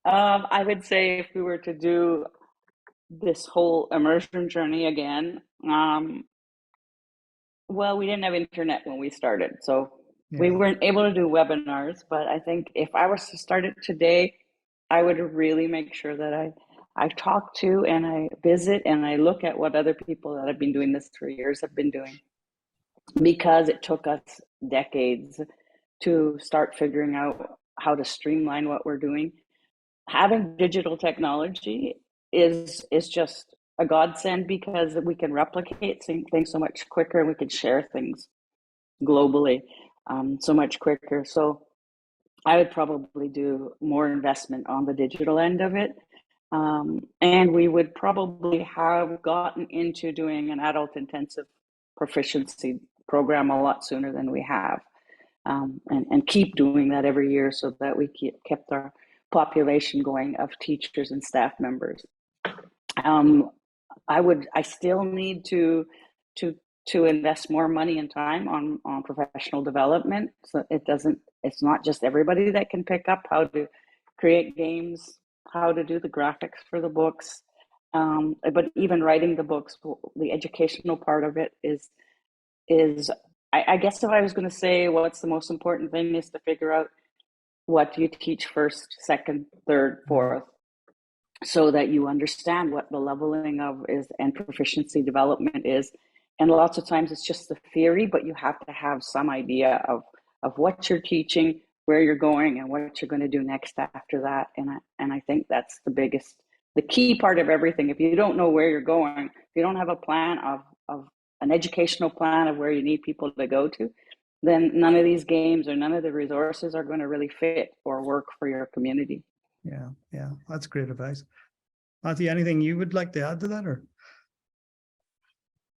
I would say if we were to do this whole immersion journey again, well, we didn't have internet when we started, so we weren't able to do webinars. But I think if I was to start it today, I would really make sure that I talk to and I visit and I look at what other people that have been doing this for years have been doing, because it took us decades to start figuring out how to streamline what we're doing. Having digital technology is just a godsend, because we can replicate things so much quicker, and we can share things globally so much quicker. So I would probably do more investment on the digital end of it. And we would probably have gotten into doing an adult intensive proficiency program a lot sooner than we have, and keep doing that every year so that we kept our population going of teachers and staff members. I still need to invest more money and time on professional development. So it's not just everybody that can pick up how to create games, how to do the graphics for the books, but even writing the books, the educational part of it is I guess if I was going to say what's the most important thing, is to figure out what you teach first, second, third, fourth, so that you understand what the leveling of is and proficiency development is. And lots of times it's just the theory, but you have to have some idea of what you're teaching, where you're going, and what you're going to do next after that. And I think that's the key part of everything. If you don't know where you're going, if you don't have a plan of an educational plan of where you need people to go to, then none of these games or none of the resources are going to really fit or work for your community. Yeah, yeah, that's great advice. Matthew, anything you would like to add to that, or?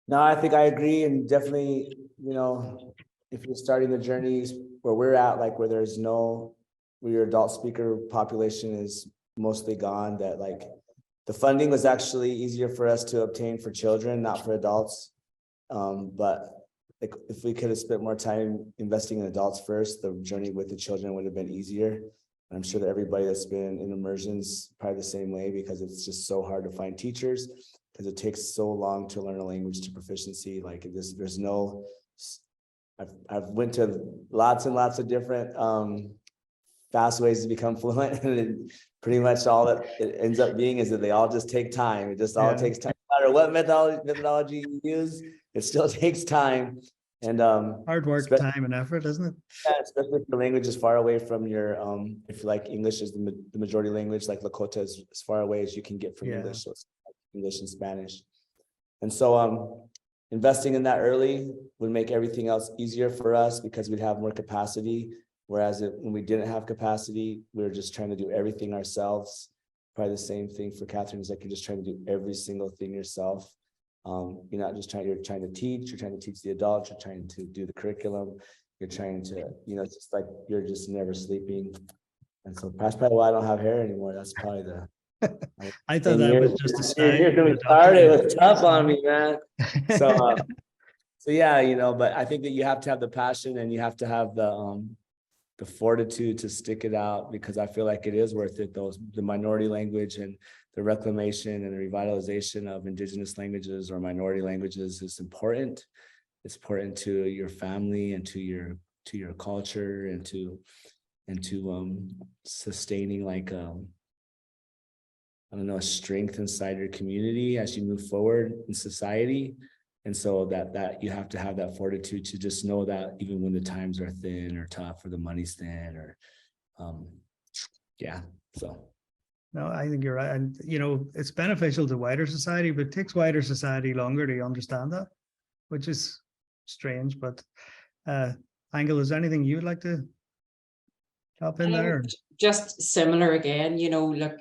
No, I think I agree, and definitely, you know, if you're starting the journeys where we're at, like where your adult speaker population is mostly gone, that like the funding was actually easier for us to obtain for children, not for adults. But like if we could have spent more time investing in adults first, the journey with the children would have been easier. And I'm sure that everybody that's been in immersions probably the same way, because it's just so hard to find teachers, because it takes so long to learn a language to proficiency. Like there's no, I've went to lots and lots of different fast ways to become fluent, and pretty much all that it ends up being is that they all just take time. It just all takes time. No matter what methodology you use, it still takes time. And hard work, time, and effort, isn't it? Yeah, especially if the language is far away from your if like English is the majority language, like Lakota is as far away as you can get from English. So it's like English and Spanish. And so investing in that early would make everything else easier for us, because we'd have more capacity. Whereas when we didn't have capacity, we were just trying to do everything ourselves. Probably the same thing for Kathryn, is like you're just trying to do every single thing yourself. You're not just you're trying to teach, you're trying to teach the adults, you're trying to do the curriculum, you're trying to, it's just like you're just never sleeping. And so that's probably why I don't have hair anymore. That's probably the I thought that was just a sign. It was tough on me, man. So yeah, but I think that you have to have the passion, and you have to have the fortitude to stick it out, because I feel like it is worth it. The minority language and the reclamation and the revitalization of Indigenous languages or minority languages is important. It's important to your family and to your culture, and to sustaining like I don't know, a strength inside your community as you move forward in society. And so that you have to have that fortitude to just know that even when the times are thin or tough, or the money's thin, or so. No, I think you're right. And, it's beneficial to wider society, but it takes wider society longer to understand that, which is strange. But Angel, is there anything you would like to hop in there? Just similar again, look,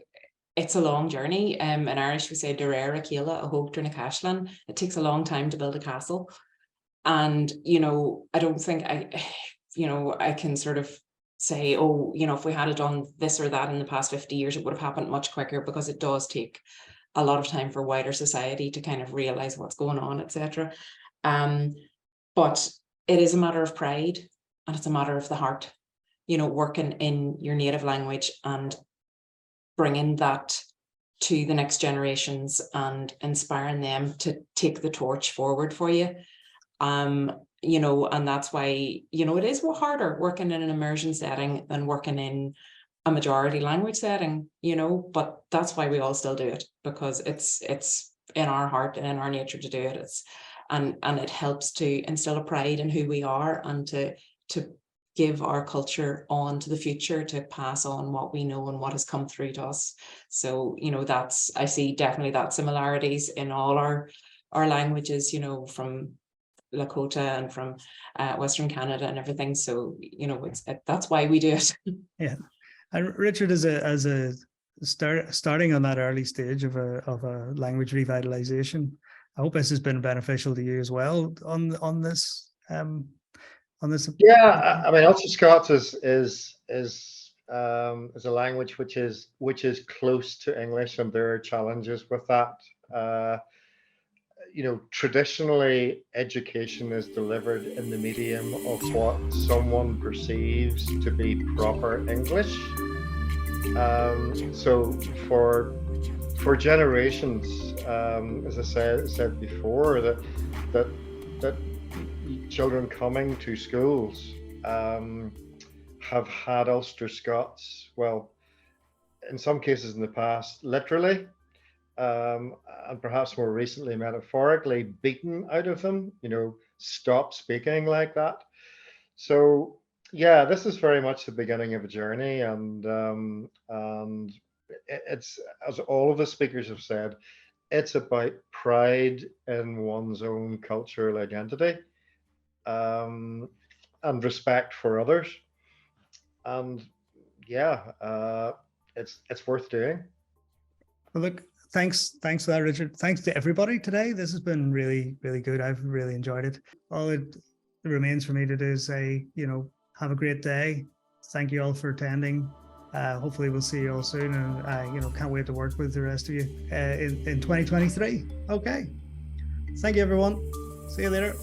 it's a long journey. In Irish, we say Derera Keela, a hope to Cashlan. It takes a long time to build a castle. And, I don't think I can sort of say, oh, if we had done this or that in the past 50 years, it would have happened much quicker, because it does take a lot of time for wider society to kind of realize what's going on, etc. But it is a matter of pride, and it's a matter of the heart, working in your native language and bringing that to the next generations and inspiring them to take the torch forward for you. And that's why, it is harder working in an immersion setting than working in a majority language setting, but that's why we all still do it, because it's in our heart and in our nature to do it. And it helps to instill a pride in who we are, and to give our culture on to the future, to pass on what we know and what has come through to us. So, I see definitely that similarities in all our languages, from Lakota and from Western Canada and everything. So, that's why we do it. Yeah. And Richard, starting on that early stage of a language revitalization, I hope this has been beneficial to you as well on this. Yeah, I mean, Ulster Scots is a language which is close to English, and there are challenges with that. Traditionally, education is delivered in the medium of what someone perceives to be proper English. So for generations, as I said before, that children coming to schools have had Ulster Scots, well, in some cases in the past, literally, and perhaps more recently, metaphorically, beaten out of them, stop speaking like that. So, yeah, this is very much the beginning of a journey, and it's, as all of the speakers have said, it's about pride in one's own cultural identity, and respect for others. And yeah, it's worth doing. Well, look, thanks for that, Richard. Thanks to everybody today. This has been really, really good. I've really enjoyed it. All it remains for me to do is say, have a great day. Thank you all for attending. Hopefully we'll see you all soon, and can't wait to work with the rest of you in 2023. Okay. Thank you, everyone. See you later.